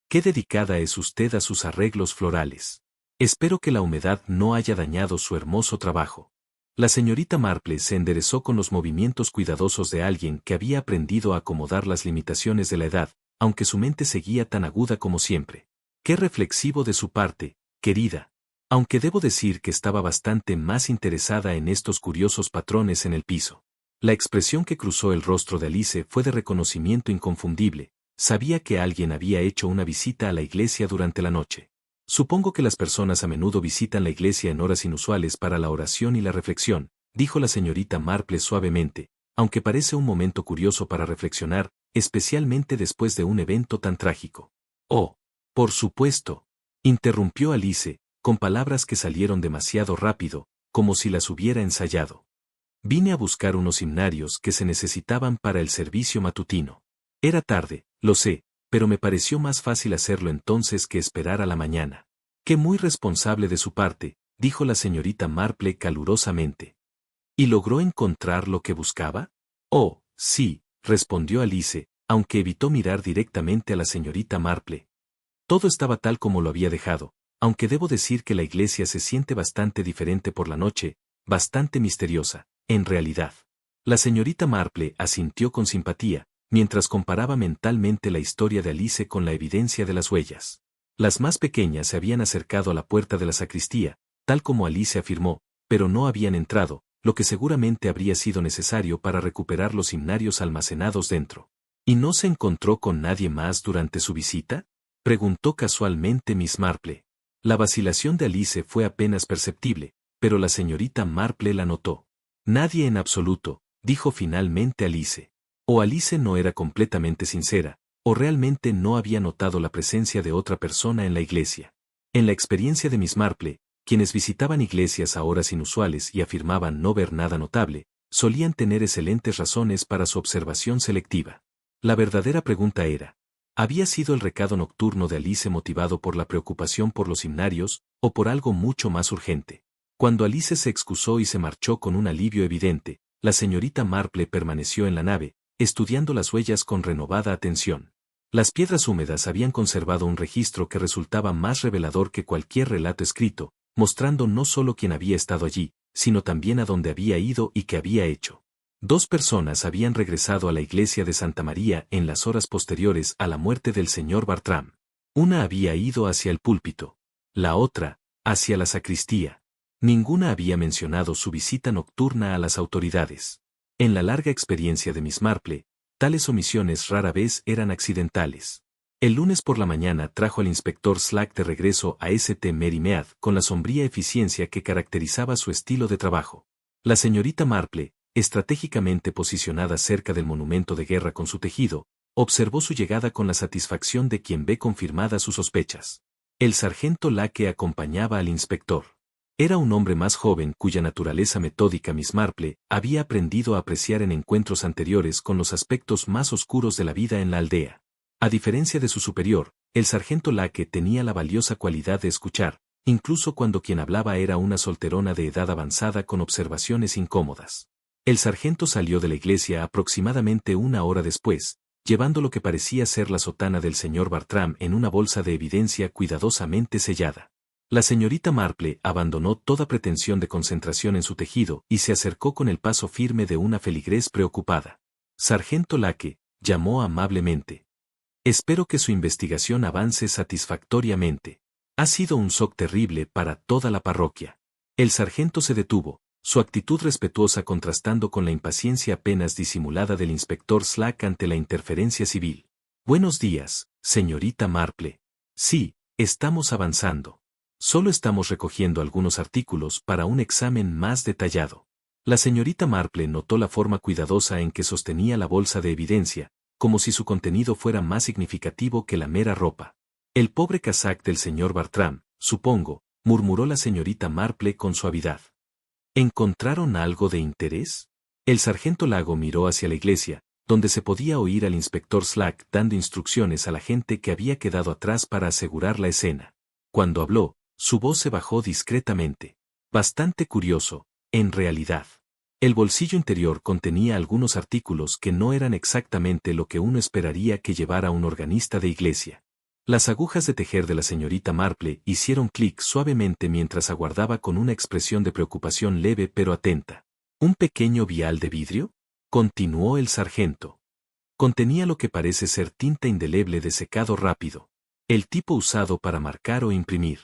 Qué dedicada es usted a sus arreglos florales. Espero que la humedad no haya dañado su hermoso trabajo. La señorita Marple se enderezó con los movimientos cuidadosos de alguien que había aprendido a acomodar las limitaciones de la edad, aunque su mente seguía tan aguda como siempre. Qué reflexivo de su parte, querida. Aunque debo decir que estaba bastante más interesada en estos curiosos patrones en el piso. La expresión que cruzó el rostro de Alice fue de reconocimiento inconfundible. Sabía que alguien había hecho una visita a la iglesia durante la noche. Supongo que las personas a menudo visitan la iglesia en horas inusuales para la oración y la reflexión, dijo la señorita Marple suavemente, aunque parece un momento curioso para reflexionar, especialmente después de un evento tan trágico. Oh, por supuesto, interrumpió Alice, con palabras que salieron demasiado rápido, como si las hubiera ensayado. Vine a buscar unos himnarios que se necesitaban para el servicio matutino. Era tarde, lo sé, pero me pareció más fácil hacerlo entonces que esperar a la mañana. Qué muy responsable de su parte, dijo la señorita Marple calurosamente. ¿Y logró encontrar lo que buscaba? Oh, sí, respondió Alice, aunque evitó mirar directamente a la señorita Marple. Todo estaba tal como lo había dejado, aunque debo decir que la iglesia se siente bastante diferente por la noche, bastante misteriosa, en realidad. La señorita Marple asintió con simpatía, mientras comparaba mentalmente la historia de Alice con la evidencia de las huellas. Las más pequeñas se habían acercado a la puerta de la sacristía, tal como Alice afirmó, pero no habían entrado, lo que seguramente habría sido necesario para recuperar los himnarios almacenados dentro. ¿Y no se encontró con nadie más durante su visita?, preguntó casualmente Miss Marple. La vacilación de Alice fue apenas perceptible, pero la señorita Marple la notó. Nadie en absoluto, dijo finalmente Alice. O Alice no era completamente sincera, o realmente no había notado la presencia de otra persona en la iglesia. En la experiencia de Miss Marple, quienes visitaban iglesias a horas inusuales y afirmaban no ver nada notable, solían tener excelentes razones para su observación selectiva. La verdadera pregunta era, ¿había sido el recado nocturno de Alice motivado por la preocupación por los himnarios, o por algo mucho más urgente? Cuando Alice se excusó y se marchó con un alivio evidente, la señorita Marple permaneció en la nave, estudiando las huellas con renovada atención. Las piedras húmedas habían conservado un registro que resultaba más revelador que cualquier relato escrito, mostrando no solo quién había estado allí, sino también a dónde había ido y qué había hecho. 2 personas habían regresado a la iglesia de Santa María en las horas posteriores a la muerte del señor Bartram. Una había ido hacia el púlpito, la otra, hacia la sacristía. Ninguna había mencionado su visita nocturna a las autoridades. En la larga experiencia de Miss Marple, tales omisiones rara vez eran accidentales. El lunes por la mañana trajo al inspector Slack de regreso a St. Mary Mead con la sombría eficiencia que caracterizaba su estilo de trabajo. La señorita Marple, estratégicamente posicionada cerca del monumento de guerra con su tejido, observó su llegada con la satisfacción de quien ve confirmadas sus sospechas. El sargento Lake acompañaba al inspector. Era un hombre más joven cuya naturaleza metódica Miss Marple había aprendido a apreciar en encuentros anteriores con los aspectos más oscuros de la vida en la aldea. A diferencia de su superior, el sargento Lake tenía la valiosa cualidad de escuchar, incluso cuando quien hablaba era una solterona de edad avanzada con observaciones incómodas. El sargento salió de la iglesia aproximadamente una hora después, llevando lo que parecía ser la sotana del señor Bartram en una bolsa de evidencia cuidadosamente sellada. La señorita Marple abandonó toda pretensión de concentración en su tejido y se acercó con el paso firme de una feligrés preocupada. Sargento Lake, llamó amablemente. Espero que su investigación avance satisfactoriamente. Ha sido un shock terrible para toda la parroquia. El sargento se detuvo, su actitud respetuosa contrastando con la impaciencia apenas disimulada del inspector Slack ante la interferencia civil. Buenos días, señorita Marple. Sí, estamos avanzando. Solo estamos recogiendo algunos artículos para un examen más detallado. La señorita Marple notó la forma cuidadosa en que sostenía la bolsa de evidencia, como si su contenido fuera más significativo que la mera ropa. El pobre casac del señor Bartram, supongo, murmuró la señorita Marple con suavidad. ¿Encontraron algo de interés? El sargento Lago miró hacia la iglesia, donde se podía oír al inspector Slack dando instrucciones a la gente que había quedado atrás para asegurar la escena. Cuando habló, su voz se bajó discretamente. Bastante curioso, en realidad. El bolsillo interior contenía algunos artículos que no eran exactamente lo que uno esperaría que llevara un organista de iglesia. Las agujas de tejer de la señorita Marple hicieron clic suavemente mientras aguardaba con una expresión de preocupación leve pero atenta. ¿Un pequeño vial de vidrio?, continuó el sargento. Contenía lo que parece ser tinta indeleble de secado rápido, el tipo usado para marcar o imprimir,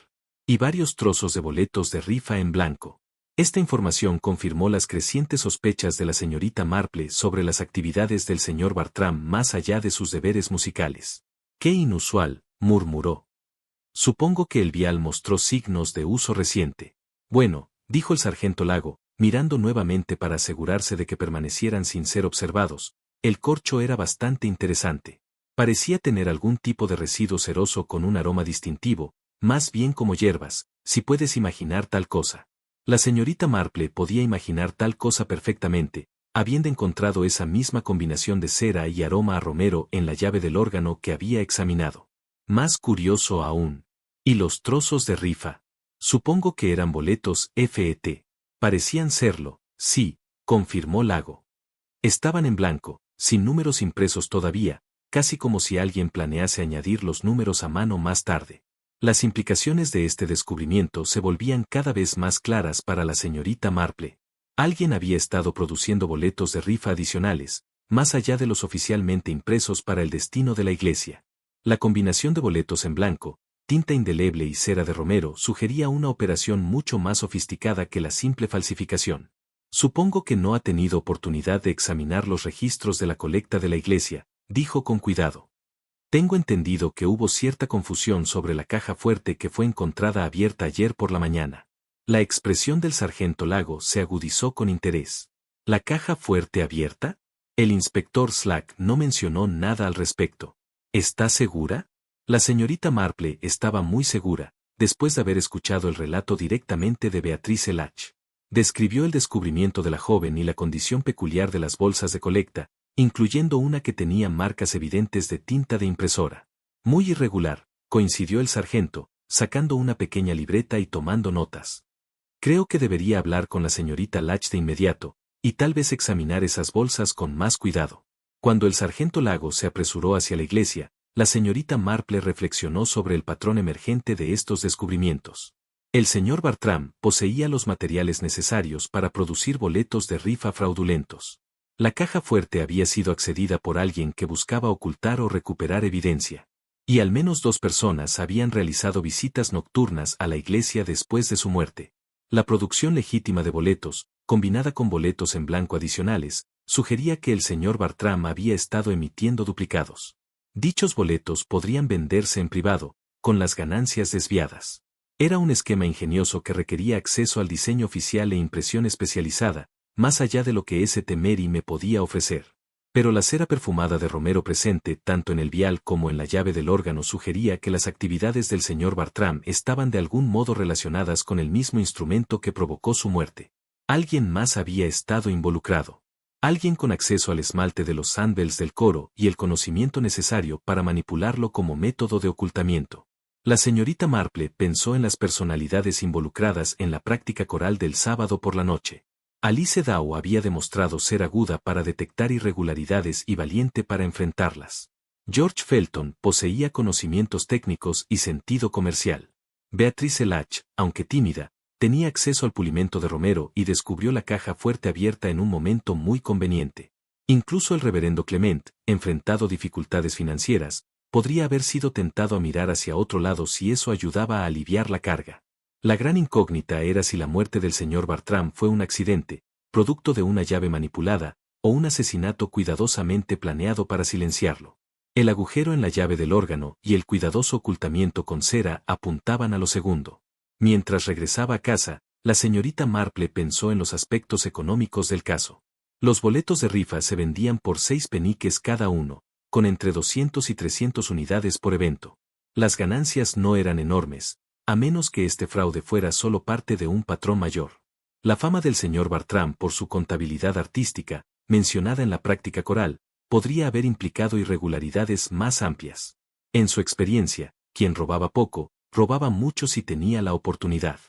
y varios trozos de boletos de rifa en blanco. Esta información confirmó las crecientes sospechas de la señorita Marple sobre las actividades del señor Bartram más allá de sus deberes musicales. «Qué inusual», murmuró. «Supongo que el vial mostró signos de uso reciente». «Bueno», dijo el sargento Lago, mirando nuevamente para asegurarse de que permanecieran sin ser observados, el corcho era bastante interesante. Parecía tener algún tipo de residuo ceroso con un aroma distintivo, más bien como hierbas, si puedes imaginar tal cosa. La señorita Marple podía imaginar tal cosa perfectamente, habiendo encontrado esa misma combinación de cera y aroma a romero en la llave del órgano que había examinado. Más curioso aún. ¿Y los trozos de rifa? Supongo que eran boletos FET. Parecían serlo, sí, confirmó Lago. Estaban en blanco, sin números impresos todavía, casi como si alguien planease añadir los números a mano más tarde. Las implicaciones de este descubrimiento se volvían cada vez más claras para la señorita Marple. Alguien había estado produciendo boletos de rifa adicionales, más allá de los oficialmente impresos para el destino de la iglesia. La combinación de boletos en blanco, tinta indeleble y cera de romero sugería una operación mucho más sofisticada que la simple falsificación. Supongo que no ha tenido oportunidad de examinar los registros de la colecta de la iglesia, dijo con cuidado. Tengo entendido que hubo cierta confusión sobre la caja fuerte que fue encontrada abierta ayer por la mañana. La expresión del sargento Lago se agudizó con interés. ¿La caja fuerte abierta? El inspector Slack no mencionó nada al respecto. ¿Está segura? La señorita Marple estaba muy segura, después de haber escuchado el relato directamente de Beatrice Lach. Describió el descubrimiento de la joven y la condición peculiar de las bolsas de colecta, incluyendo una que tenía marcas evidentes de tinta de impresora. Muy irregular, coincidió el sargento, sacando una pequeña libreta y tomando notas. Creo que debería hablar con la señorita Lach de inmediato, y tal vez examinar esas bolsas con más cuidado. Cuando el sargento Lago se apresuró hacia la iglesia, la señorita Marple reflexionó sobre el patrón emergente de estos descubrimientos. El señor Bartram poseía los materiales necesarios para producir boletos de rifa fraudulentos. La caja fuerte había sido accedida por alguien que buscaba ocultar o recuperar evidencia. Y al menos 2 personas habían realizado visitas nocturnas a la iglesia después de su muerte. La producción legítima de boletos, combinada con boletos en blanco adicionales, sugería que el señor Bartram había estado emitiendo duplicados. Dichos boletos podrían venderse en privado, con las ganancias desviadas. Era un esquema ingenioso que requería acceso al diseño oficial e impresión especializada, más allá de lo que St. Mary me podía ofrecer. Pero la cera perfumada de romero presente tanto en el vial como en la llave del órgano sugería que las actividades del señor Bartram estaban de algún modo relacionadas con el mismo instrumento que provocó su muerte. Alguien más había estado involucrado. Alguien con acceso al esmalte de los sandbells del coro y el conocimiento necesario para manipularlo como método de ocultamiento. La señorita Marple pensó en las personalidades involucradas en la práctica coral del sábado por la noche. Alice Dow había demostrado ser aguda para detectar irregularidades y valiente para enfrentarlas. George Felton poseía conocimientos técnicos y sentido comercial. Beatrice Lach, aunque tímida, tenía acceso al pulimento de romero y descubrió la caja fuerte abierta en un momento muy conveniente. Incluso el reverendo Clement, enfrentado dificultades financieras, podría haber sido tentado a mirar hacia otro lado si eso ayudaba a aliviar la carga. La gran incógnita era si la muerte del señor Bartram fue un accidente, producto de una llave manipulada, o un asesinato cuidadosamente planeado para silenciarlo. El agujero en la llave del órgano y el cuidadoso ocultamiento con cera apuntaban a lo segundo. Mientras regresaba a casa, la señorita Marple pensó en los aspectos económicos del caso. Los boletos de rifa se vendían por 6 peniques cada uno, con entre 200 y 300 unidades por evento. Las ganancias no eran enormes, a menos que este fraude fuera solo parte de un patrón mayor. La fama del señor Bartram por su contabilidad artística, mencionada en la práctica coral, podría haber implicado irregularidades más amplias. En su experiencia, quien robaba poco, robaba mucho si tenía la oportunidad.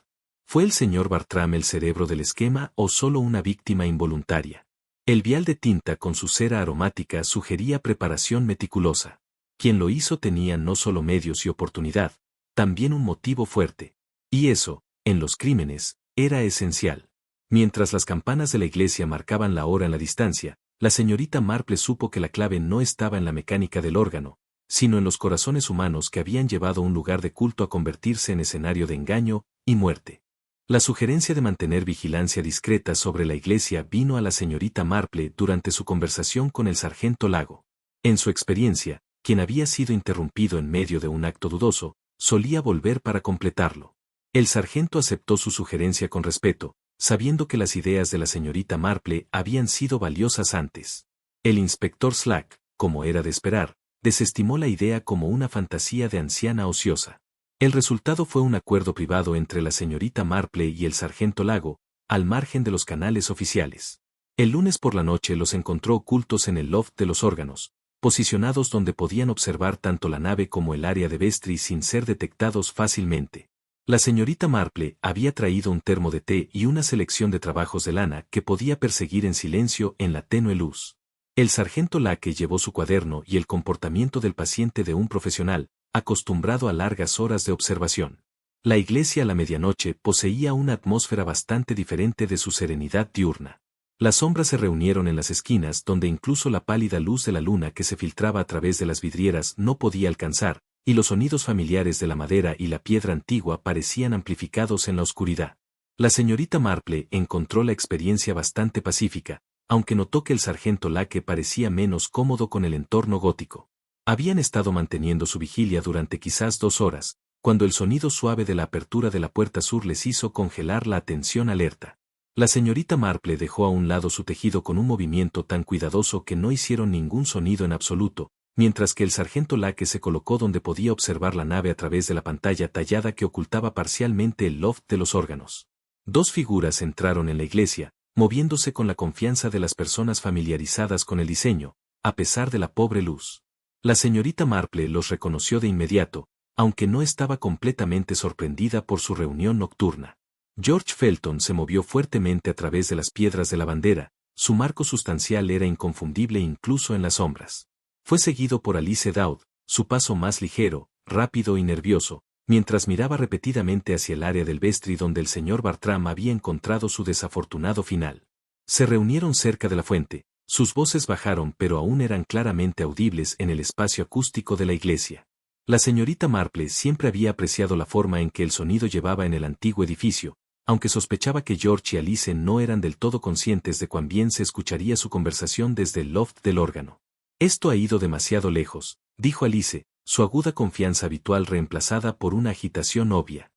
¿Fue el señor Bartram el cerebro del esquema o solo una víctima involuntaria? El vial de tinta con su cera aromática sugería preparación meticulosa. Quien lo hizo tenía no solo medios y oportunidad, también un motivo fuerte. Y eso, en los crímenes, era esencial. Mientras las campanas de la iglesia marcaban la hora en la distancia, La señorita Marple supo que la clave no estaba en la mecánica del órgano, sino en los corazones humanos que habían llevado un lugar de culto a convertirse en escenario de engaño y muerte. La sugerencia de mantener vigilancia discreta sobre la iglesia vino a la señorita Marple durante su conversación con el sargento Lago. En su experiencia, quien había sido interrumpido en medio de un acto dudoso, solía volver para completarlo. El sargento aceptó su sugerencia con respeto, sabiendo que las ideas de la señorita Marple habían sido valiosas antes. El inspector Slack, como era de esperar, desestimó la idea como una fantasía de anciana ociosa. El resultado fue un acuerdo privado entre la señorita Marple y el sargento Lago, al margen de los canales oficiales. El lunes por la noche los encontró ocultos en el loft de los órganos, posicionados donde podían observar tanto la nave como el área de Vestry sin ser detectados fácilmente. La señorita Marple había traído un termo de té y una selección de trabajos de lana que podía perseguir en silencio en la tenue luz. El sargento Lake llevó su cuaderno y el comportamiento del paciente de un profesional, acostumbrado a largas horas de observación. La iglesia a la medianoche poseía una atmósfera bastante diferente de su serenidad diurna. Las sombras se reunieron en las esquinas donde incluso la pálida luz de la luna que se filtraba a través de las vidrieras no podía alcanzar, y los sonidos familiares de la madera y la piedra antigua parecían amplificados en la oscuridad. La señorita Marple encontró la experiencia bastante pacífica, aunque notó que el sargento Lake parecía menos cómodo con el entorno gótico. Habían estado manteniendo su vigilia durante quizás 2 horas, cuando el sonido suave de la apertura de la puerta sur les hizo congelar la atención alerta. La señorita Marple dejó a un lado su tejido con un movimiento tan cuidadoso que no hicieron ningún sonido en absoluto, mientras que el sargento Lake se colocó donde podía observar la nave a través de la pantalla tallada que ocultaba parcialmente el loft de los órganos. 2 figuras entraron en la iglesia, moviéndose con la confianza de las personas familiarizadas con el diseño, a pesar de la pobre luz. La señorita Marple los reconoció de inmediato, aunque no estaba completamente sorprendida por su reunión nocturna. George Felton se movió fuertemente a través de las piedras de la bandera, su marco sustancial era inconfundible incluso en las sombras. Fue seguido por Alice Dowd, su paso más ligero, rápido y nervioso, mientras miraba repetidamente hacia el área del Vestry donde el señor Bartram había encontrado su desafortunado final. Se reunieron cerca de la fuente, sus voces bajaron pero aún eran claramente audibles en el espacio acústico de la iglesia. La señorita Marple siempre había apreciado la forma en que el sonido llevaba en el antiguo edificio, aunque sospechaba que George y Alice no eran del todo conscientes de cuán bien se escucharía su conversación desde el loft del órgano. Esto ha ido demasiado lejos, dijo Alice, su aguda confianza habitual reemplazada por una agitación obvia.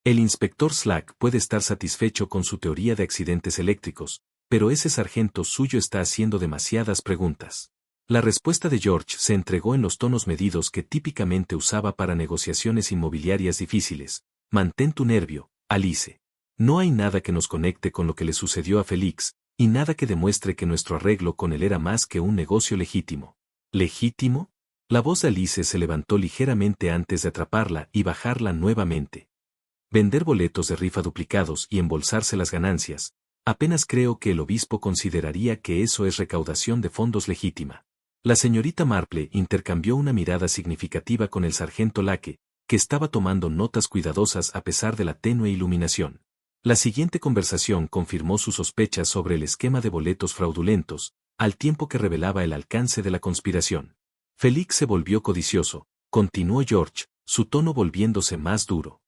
El inspector Slack puede estar satisfecho con su teoría de accidentes eléctricos, pero ese sargento suyo está haciendo demasiadas preguntas. La respuesta de George se entregó en los tonos medidos que típicamente usaba para negociaciones inmobiliarias difíciles. Mantén tu nervio, Alice. No hay nada que nos conecte con lo que le sucedió a Félix, y nada que demuestre que nuestro arreglo con él era más que un negocio legítimo. ¿Legítimo? La voz de Alice se levantó ligeramente antes de atraparla y bajarla nuevamente. Vender boletos de rifa duplicados y embolsarse las ganancias. Apenas creo que el obispo consideraría que eso es recaudación de fondos legítima. La señorita Marple intercambió una mirada significativa con el sargento Lake, que estaba tomando notas cuidadosas a pesar de la tenue iluminación. La siguiente conversación confirmó sus sospechas sobre el esquema de boletos fraudulentos, al tiempo que revelaba el alcance de la conspiración. Félix se volvió codicioso, continuó George, su tono volviéndose más duro.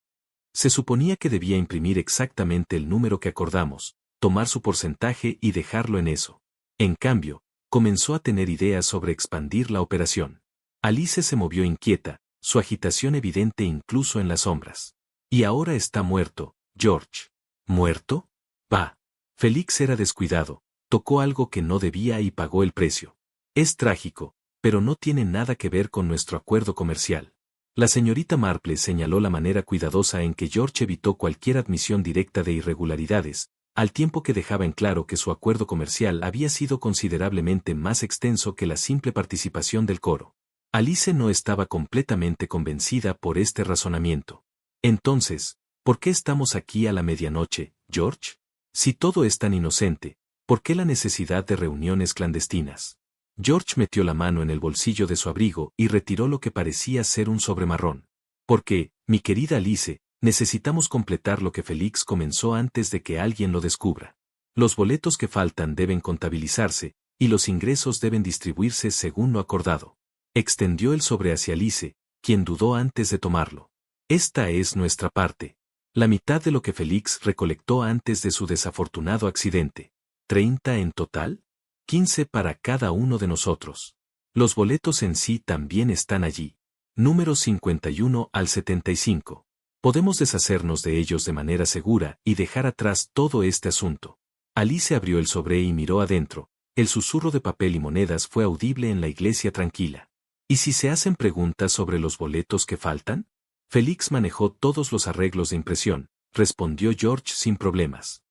Se suponía que debía imprimir exactamente el número que acordamos, tomar su porcentaje y dejarlo en eso. En cambio, comenzó a tener ideas sobre expandir la operación. Alice se movió inquieta, su agitación evidente incluso en las sombras. Y ahora está muerto, George. ¿Muerto? Bah. Félix era descuidado, tocó algo que no debía y pagó el precio. Es trágico, pero no tiene nada que ver con nuestro acuerdo comercial. La señorita Marple señaló la manera cuidadosa en que George evitó cualquier admisión directa de irregularidades, al tiempo que dejaba en claro que su acuerdo comercial había sido considerablemente más extenso que la simple participación del coro. Alice no estaba completamente convencida por este razonamiento. Entonces, ¿por qué estamos aquí a la medianoche, George? Si todo es tan inocente, ¿por qué la necesidad de reuniones clandestinas? George metió la mano en el bolsillo de su abrigo y retiró lo que parecía ser un sobremarrón. Porque, mi querida Alice, necesitamos completar lo que Félix comenzó antes de que alguien lo descubra. Los boletos que faltan deben contabilizarse, y los ingresos deben distribuirse según lo acordado. Extendió el sobre hacia Alice, quien dudó antes de tomarlo. Esta es nuestra parte. La mitad de lo que Félix recolectó antes de su desafortunado accidente. ¿30 en total? 15 para cada uno de nosotros. Los boletos en sí también están allí. Números 51 al 75. Podemos deshacernos de ellos de manera segura y dejar atrás todo este asunto. Alice abrió el sobre y miró adentro. El susurro de papel y monedas fue audible en la iglesia tranquila. ¿Y si se hacen preguntas sobre los boletos que faltan? Félix manejó todos los arreglos de impresión, respondió George sin problemas.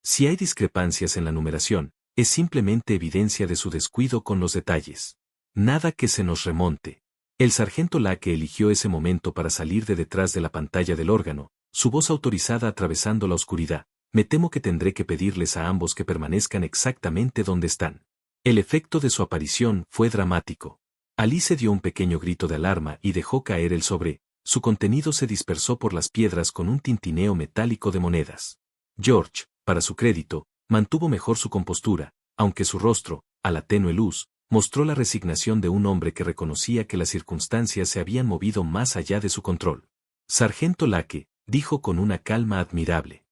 Si hay discrepancias en la numeración, es simplemente evidencia de su descuido con los detalles. Nada que se nos remonte. El sargento Lake eligió ese momento para salir de detrás de la pantalla del órgano, su voz autorizada atravesando la oscuridad. Me temo que tendré que pedirles a ambos que permanezcan exactamente donde están. El efecto de su aparición fue dramático. Alice dio un pequeño grito de alarma y dejó caer el sobre. Su contenido se dispersó por las piedras con un tintineo metálico de monedas. George, para su crédito, mantuvo mejor su compostura, aunque su rostro, a la tenue luz, mostró la resignación de un hombre que reconocía que las circunstancias se habían movido más allá de su control. Sargento Lake, dijo con una calma admirable.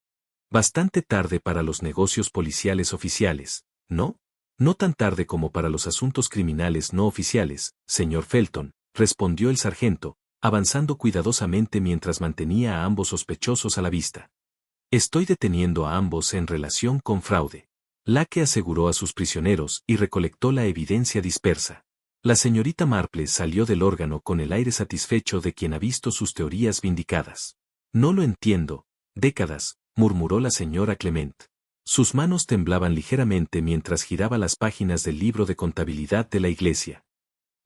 Bastante tarde para los negocios policiales oficiales, ¿no? No tan tarde como para los asuntos criminales no oficiales, señor Felton, respondió el sargento, avanzando cuidadosamente mientras mantenía a ambos sospechosos a la vista. Estoy deteniendo a ambos en relación con fraude. Lake aseguró a sus prisioneros y recolectó la evidencia dispersa. La señorita Marple salió del órgano con el aire satisfecho de quien ha visto sus teorías vindicadas. No lo entiendo, décadas, murmuró la señora Clement. Sus manos temblaban ligeramente mientras giraba las páginas del libro de contabilidad de la iglesia.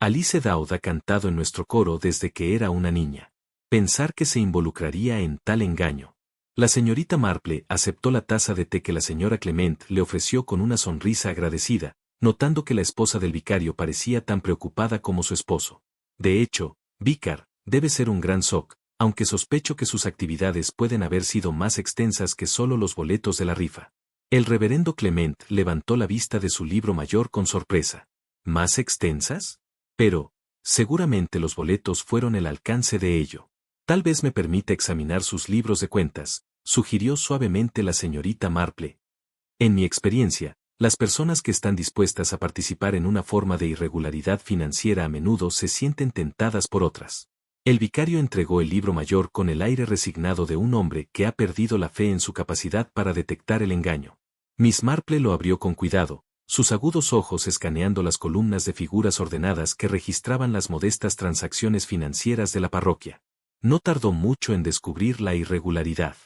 Alice Dowd ha cantado en nuestro coro desde que era una niña. Pensar que se involucraría en tal engaño. La señorita Marple aceptó la taza de té que la señora Clement le ofreció con una sonrisa agradecida, notando que la esposa del vicario parecía tan preocupada como su esposo. De hecho, Vicar, debe ser un gran soc, aunque sospecho que sus actividades pueden haber sido más extensas que solo los boletos de la rifa. El reverendo Clement levantó la vista de su libro mayor con sorpresa. ¿Más extensas? Pero, seguramente los boletos fueron el alcance de ello. Tal vez me permita examinar sus libros de cuentas, sugirió suavemente la señorita Marple. En mi experiencia, las personas que están dispuestas a participar en una forma de irregularidad financiera a menudo se sienten tentadas por otras. El vicario entregó el libro mayor con el aire resignado de un hombre que ha perdido la fe en su capacidad para detectar el engaño. Miss Marple lo abrió con cuidado, sus agudos ojos escaneando las columnas de figuras ordenadas que registraban las modestas transacciones financieras de la parroquia. No tardó mucho en descubrir la irregularidad.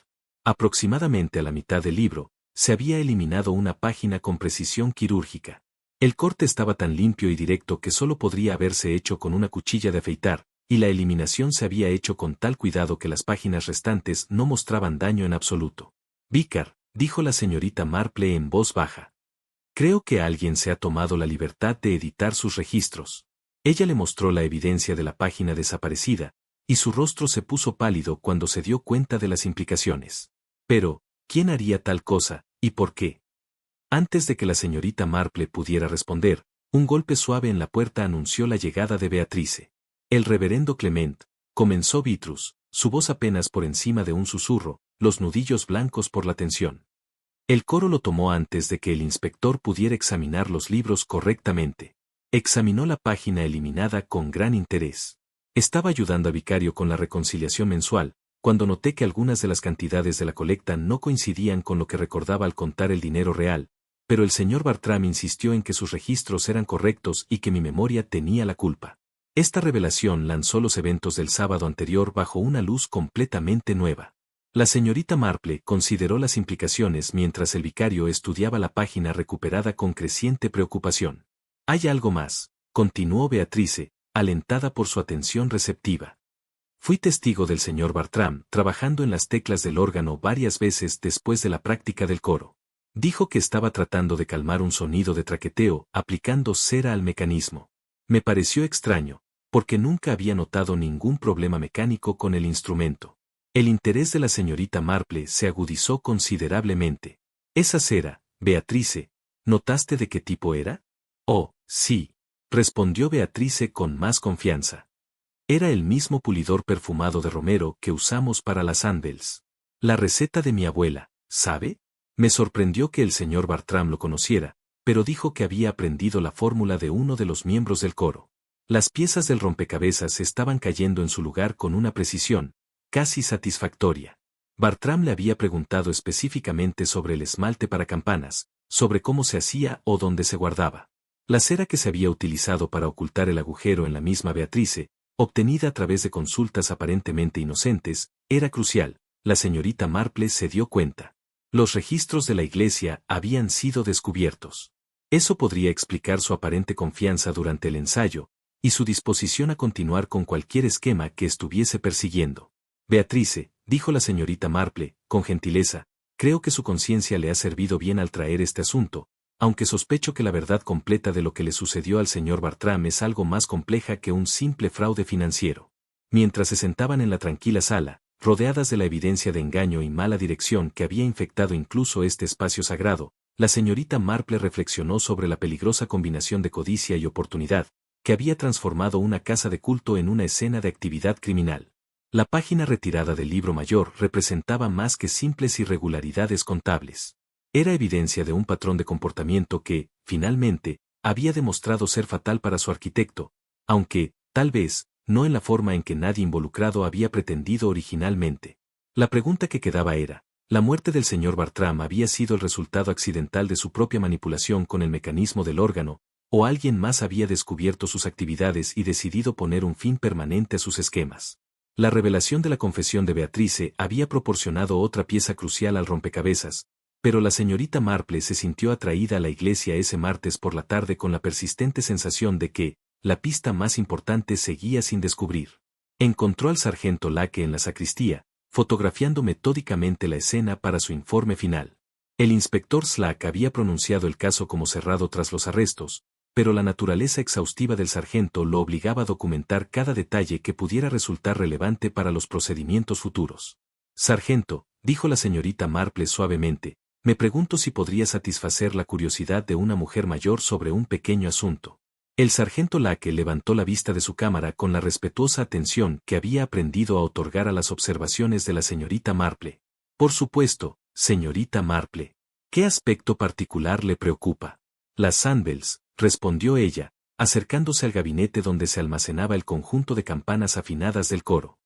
Aproximadamente a la mitad del libro, se había eliminado una página con precisión quirúrgica. El corte estaba tan limpio y directo que solo podría haberse hecho con una cuchilla de afeitar, y la eliminación se había hecho con tal cuidado que las páginas restantes no mostraban daño en absoluto. Vicar, dijo la señorita Marple en voz baja. Creo que alguien se ha tomado la libertad de editar sus registros. Ella le mostró la evidencia de la página desaparecida, y su rostro se puso pálido cuando se dio cuenta de las implicaciones. Pero, ¿quién haría tal cosa, y por qué? Antes de que la señorita Marple pudiera responder, un golpe suave en la puerta anunció la llegada de Beatrice. El reverendo Clement, comenzó Vitrus, su voz apenas por encima de un susurro, los nudillos blancos por la tensión. El coro lo tomó antes de que el inspector pudiera examinar los libros correctamente. Examinó la página eliminada con gran interés. Estaba ayudando a Vicario con la reconciliación mensual, cuando noté que algunas de las cantidades de la colecta no coincidían con lo que recordaba al contar el dinero real, pero el señor Bartram insistió en que sus registros eran correctos y que mi memoria tenía la culpa. Esta revelación lanzó los eventos del sábado anterior bajo una luz completamente nueva. La señorita Marple consideró las implicaciones mientras el vicario estudiaba la página recuperada con creciente preocupación. Hay algo más, continuó Beatrice, alentada por su atención receptiva. Fui testigo del señor Bartram trabajando en las teclas del órgano varias veces después de la práctica del coro. Dijo que estaba tratando de calmar un sonido de traqueteo aplicando cera al mecanismo. Me pareció extraño, porque nunca había notado ningún problema mecánico con el instrumento. El interés de la señorita Marple se agudizó considerablemente. Esa cera, Beatrice, ¿notaste de qué tipo era? Oh, sí, respondió Beatrice con más confianza. Era el mismo pulidor perfumado de romero que usamos para las Sandbells. La receta de mi abuela, ¿sabe? Me sorprendió que el señor Bartram lo conociera, pero dijo que había aprendido la fórmula de uno de los miembros del coro. Las piezas del rompecabezas estaban cayendo en su lugar con una precisión, casi satisfactoria. Bartram le había preguntado específicamente sobre el esmalte para campanas, sobre cómo se hacía o dónde se guardaba. La cera que se había utilizado para ocultar el agujero en la misma Beatrice, obtenida a través de consultas aparentemente inocentes, era crucial. La señorita Marple se dio cuenta. Los registros de la iglesia habían sido descubiertos. Eso podría explicar su aparente confianza durante el ensayo, y su disposición a continuar con cualquier esquema que estuviese persiguiendo. Beatrice, dijo la señorita Marple, con gentileza, creo que su conciencia le ha servido bien al traer este asunto, aunque sospecho que la verdad completa de lo que le sucedió al señor Bartram es algo más compleja que un simple fraude financiero. Mientras se sentaban en la tranquila sala, rodeadas de la evidencia de engaño y mala dirección que había infectado incluso este espacio sagrado, la señorita Marple reflexionó sobre la peligrosa combinación de codicia y oportunidad, que había transformado una casa de culto en una escena de actividad criminal. La página retirada del libro mayor representaba más que simples irregularidades contables. Era evidencia de un patrón de comportamiento que, finalmente, había demostrado ser fatal para su arquitecto, aunque, tal vez, no en la forma en que nadie involucrado había pretendido originalmente. La pregunta que quedaba era, ¿la muerte del señor Bartram había sido el resultado accidental de su propia manipulación con el mecanismo del órgano, o alguien más había descubierto sus actividades y decidido poner un fin permanente a sus esquemas? La revelación de la confesión de Beatrice había proporcionado otra pieza crucial al rompecabezas, pero la señorita Marple se sintió atraída a la iglesia ese martes por la tarde con la persistente sensación de que, la pista más importante seguía sin descubrir. Encontró al sargento Lake en la sacristía, fotografiando metódicamente la escena para su informe final. El inspector Slack había pronunciado el caso como cerrado tras los arrestos, pero la naturaleza exhaustiva del sargento lo obligaba a documentar cada detalle que pudiera resultar relevante para los procedimientos futuros. Sargento, dijo la señorita Marple suavemente, me pregunto si podría satisfacer la curiosidad de una mujer mayor sobre un pequeño asunto. El sargento Lake levantó la vista de su cámara con la respetuosa atención que había aprendido a otorgar a las observaciones de la señorita Marple. Por supuesto, señorita Marple. ¿Qué aspecto particular le preocupa? Las Sandbells, respondió ella, acercándose al gabinete donde se almacenaba el conjunto de campanas afinadas del coro.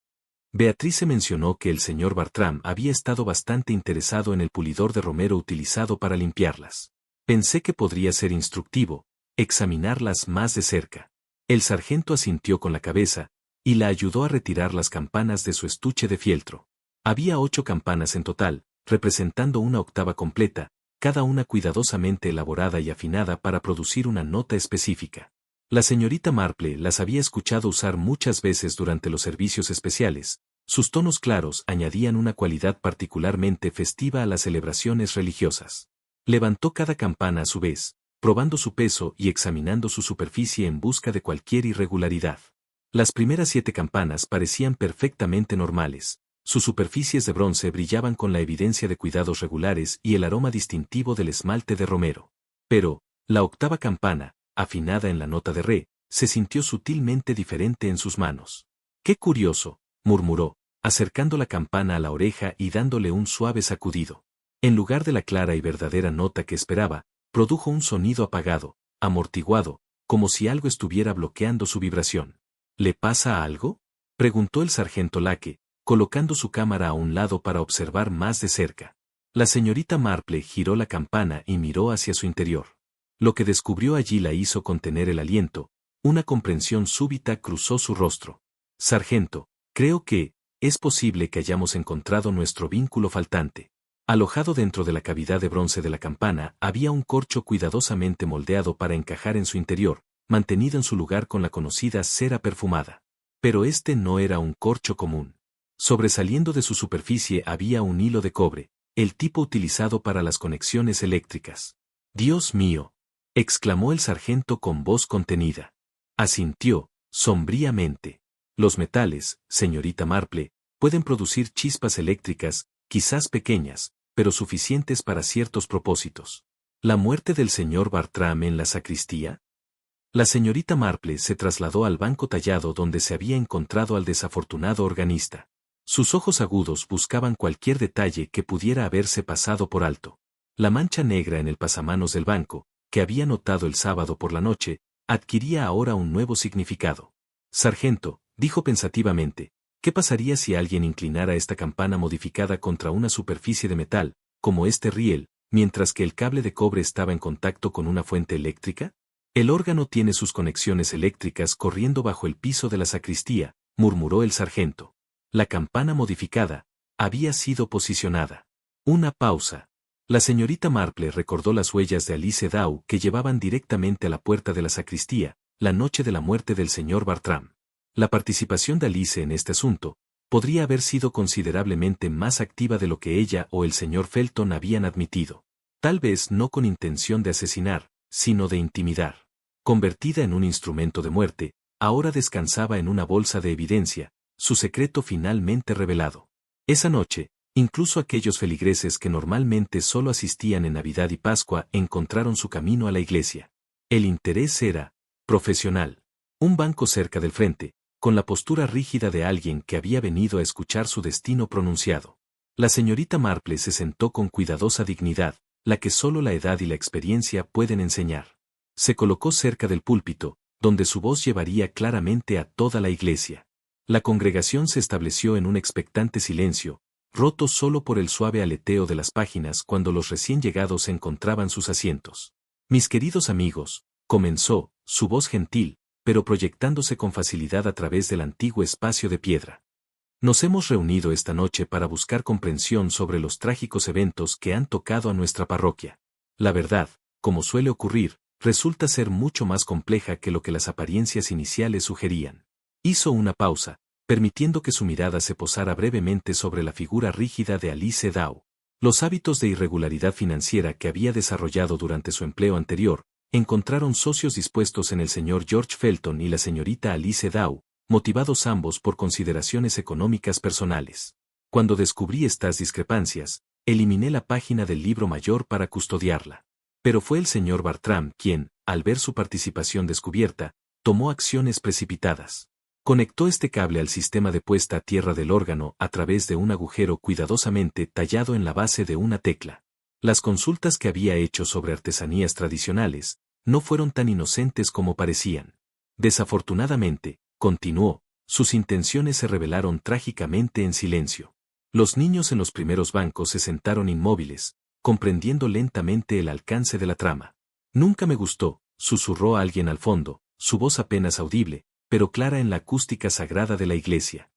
Beatrice mencionó que el señor Bartram había estado bastante interesado en el pulidor de romero utilizado para limpiarlas. Pensé que podría ser instructivo examinarlas más de cerca. El sargento asintió con la cabeza, y la ayudó a retirar las campanas de su estuche de fieltro. Había 8 campanas en total, representando una octava completa, cada una cuidadosamente elaborada y afinada para producir una nota específica. La señorita Marple las había escuchado usar muchas veces durante los servicios especiales. Sus tonos claros añadían una cualidad particularmente festiva a las celebraciones religiosas. Levantó cada campana a su vez, probando su peso y examinando su superficie en busca de cualquier irregularidad. Las primeras 7 campanas parecían perfectamente normales. Sus superficies de bronce brillaban con la evidencia de cuidados regulares y el aroma distintivo del esmalte de romero. Pero, la octava campana, afinada en la nota de re, se sintió sutilmente diferente en sus manos. ¡Qué curioso!, murmuró, acercando la campana a la oreja y dándole un suave sacudido. En lugar de la clara y verdadera nota que esperaba, produjo un sonido apagado, amortiguado, como si algo estuviera bloqueando su vibración. ¿Le pasa algo?, preguntó el sargento Lake, colocando su cámara a un lado para observar más de cerca. La señorita Marple giró la campana y miró hacia su interior. Lo que descubrió allí la hizo contener el aliento, una comprensión súbita cruzó su rostro. Sargento, creo que, es posible que hayamos encontrado nuestro vínculo faltante. Alojado dentro de la cavidad de bronce de la campana había un corcho cuidadosamente moldeado para encajar en su interior, mantenido en su lugar con la conocida cera perfumada. Pero este no era un corcho común. Sobresaliendo de su superficie había un hilo de cobre, el tipo utilizado para las conexiones eléctricas. «¡Dios mío!», exclamó el sargento con voz contenida. Asintió, sombríamente. Los metales, señorita Marple, pueden producir chispas eléctricas, quizás pequeñas, pero suficientes para ciertos propósitos. ¿La muerte del señor Bartram en la sacristía?, La señorita Marple se trasladó al banco tallado donde se había encontrado al desafortunado organista. Sus ojos agudos buscaban cualquier detalle que pudiera haberse pasado por alto. La mancha negra en el pasamanos del banco, que había notado el sábado por la noche, adquiría ahora un nuevo significado. Sargento, dijo pensativamente, ¿qué pasaría si alguien inclinara esta campana modificada contra una superficie de metal, como este riel, mientras que el cable de cobre estaba en contacto con una fuente eléctrica? El órgano tiene sus conexiones eléctricas corriendo bajo el piso de la sacristía, murmuró el sargento. La campana modificada había sido posicionada. Una pausa. La señorita Marple recordó las huellas de Alice Dow que llevaban directamente a la puerta de la sacristía, la noche de la muerte del señor Bartram. La participación de Alice en este asunto podría haber sido considerablemente más activa de lo que ella o el señor Felton habían admitido. Tal vez no con intención de asesinar, sino de intimidar. Convertida en un instrumento de muerte, ahora descansaba en una bolsa de evidencia, su secreto finalmente revelado. Esa noche, incluso aquellos feligreses que normalmente solo asistían en Navidad y Pascua encontraron su camino a la iglesia. El interés era profesional. Un banco cerca del frente, con la postura rígida de alguien que había venido a escuchar su destino pronunciado. La señorita Marple se sentó con cuidadosa dignidad, la que solo la edad y la experiencia pueden enseñar. Se colocó cerca del púlpito, donde su voz llevaría claramente a toda la iglesia. La congregación se estableció en un expectante silencio, roto solo por el suave aleteo de las páginas cuando los recién llegados encontraban sus asientos. Mis queridos amigos, comenzó, su voz gentil, pero proyectándose con facilidad a través del antiguo espacio de piedra. Nos hemos reunido esta noche para buscar comprensión sobre los trágicos eventos que han tocado a nuestra parroquia. La verdad, como suele ocurrir, resulta ser mucho más compleja que lo que las apariencias iniciales sugerían. Hizo una pausa, permitiendo que su mirada se posara brevemente sobre la figura rígida de Alice Dow. Los hábitos de irregularidad financiera que había desarrollado durante su empleo anterior, encontraron socios dispuestos en el señor George Felton y la señorita Alice Dow, motivados ambos por consideraciones económicas personales. Cuando descubrí estas discrepancias, eliminé la página del libro mayor para custodiarla. Pero fue el señor Bartram quien, al ver su participación descubierta, tomó acciones precipitadas. Conectó este cable al sistema de puesta a tierra del órgano a través de un agujero cuidadosamente tallado en la base de una tecla. Las consultas que había hecho sobre artesanías tradicionales no fueron tan inocentes como parecían. Desafortunadamente, continuó, sus intenciones se revelaron trágicamente en silencio. Los niños en los primeros bancos se sentaron inmóviles, comprendiendo lentamente el alcance de la trama. Nunca me gustó, susurró alguien al fondo, su voz apenas audible, pero clara en la acústica sagrada de la iglesia.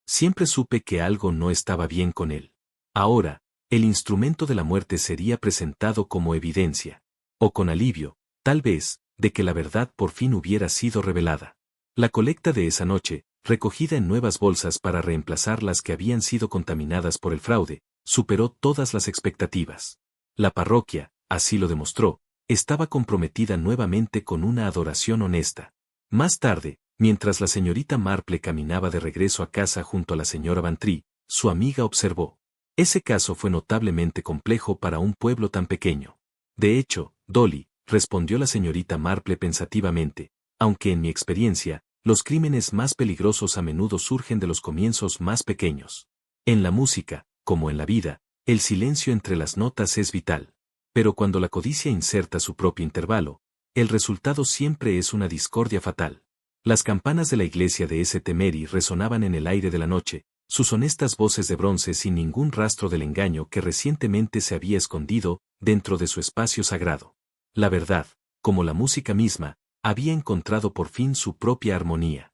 Siempre supe que algo no estaba bien con él. Ahora, el instrumento de la muerte sería presentado como evidencia, o con alivio, tal vez, de que la verdad por fin hubiera sido revelada. La colecta de esa noche, recogida en nuevas bolsas para reemplazar las que habían sido contaminadas por el fraude, superó todas las expectativas. La parroquia, así lo demostró, estaba comprometida nuevamente con una adoración honesta. Más tarde, mientras la señorita Marple caminaba de regreso a casa junto a la señora Bantry, su amiga observó. Ese caso fue notablemente complejo para un pueblo tan pequeño. De hecho, Dolly, respondió la señorita Marple pensativamente, aunque en mi experiencia, los crímenes más peligrosos a menudo surgen de los comienzos más pequeños. En la música, como en la vida, el silencio entre las notas es vital. Pero cuando la codicia inserta su propio intervalo, el resultado siempre es una discordia fatal. Las campanas de la iglesia de St. Mary resonaban en el aire de la noche, sus honestas voces de bronce sin ningún rastro del engaño que recientemente se había escondido dentro de su espacio sagrado. La verdad, como la música misma, había encontrado por fin su propia armonía.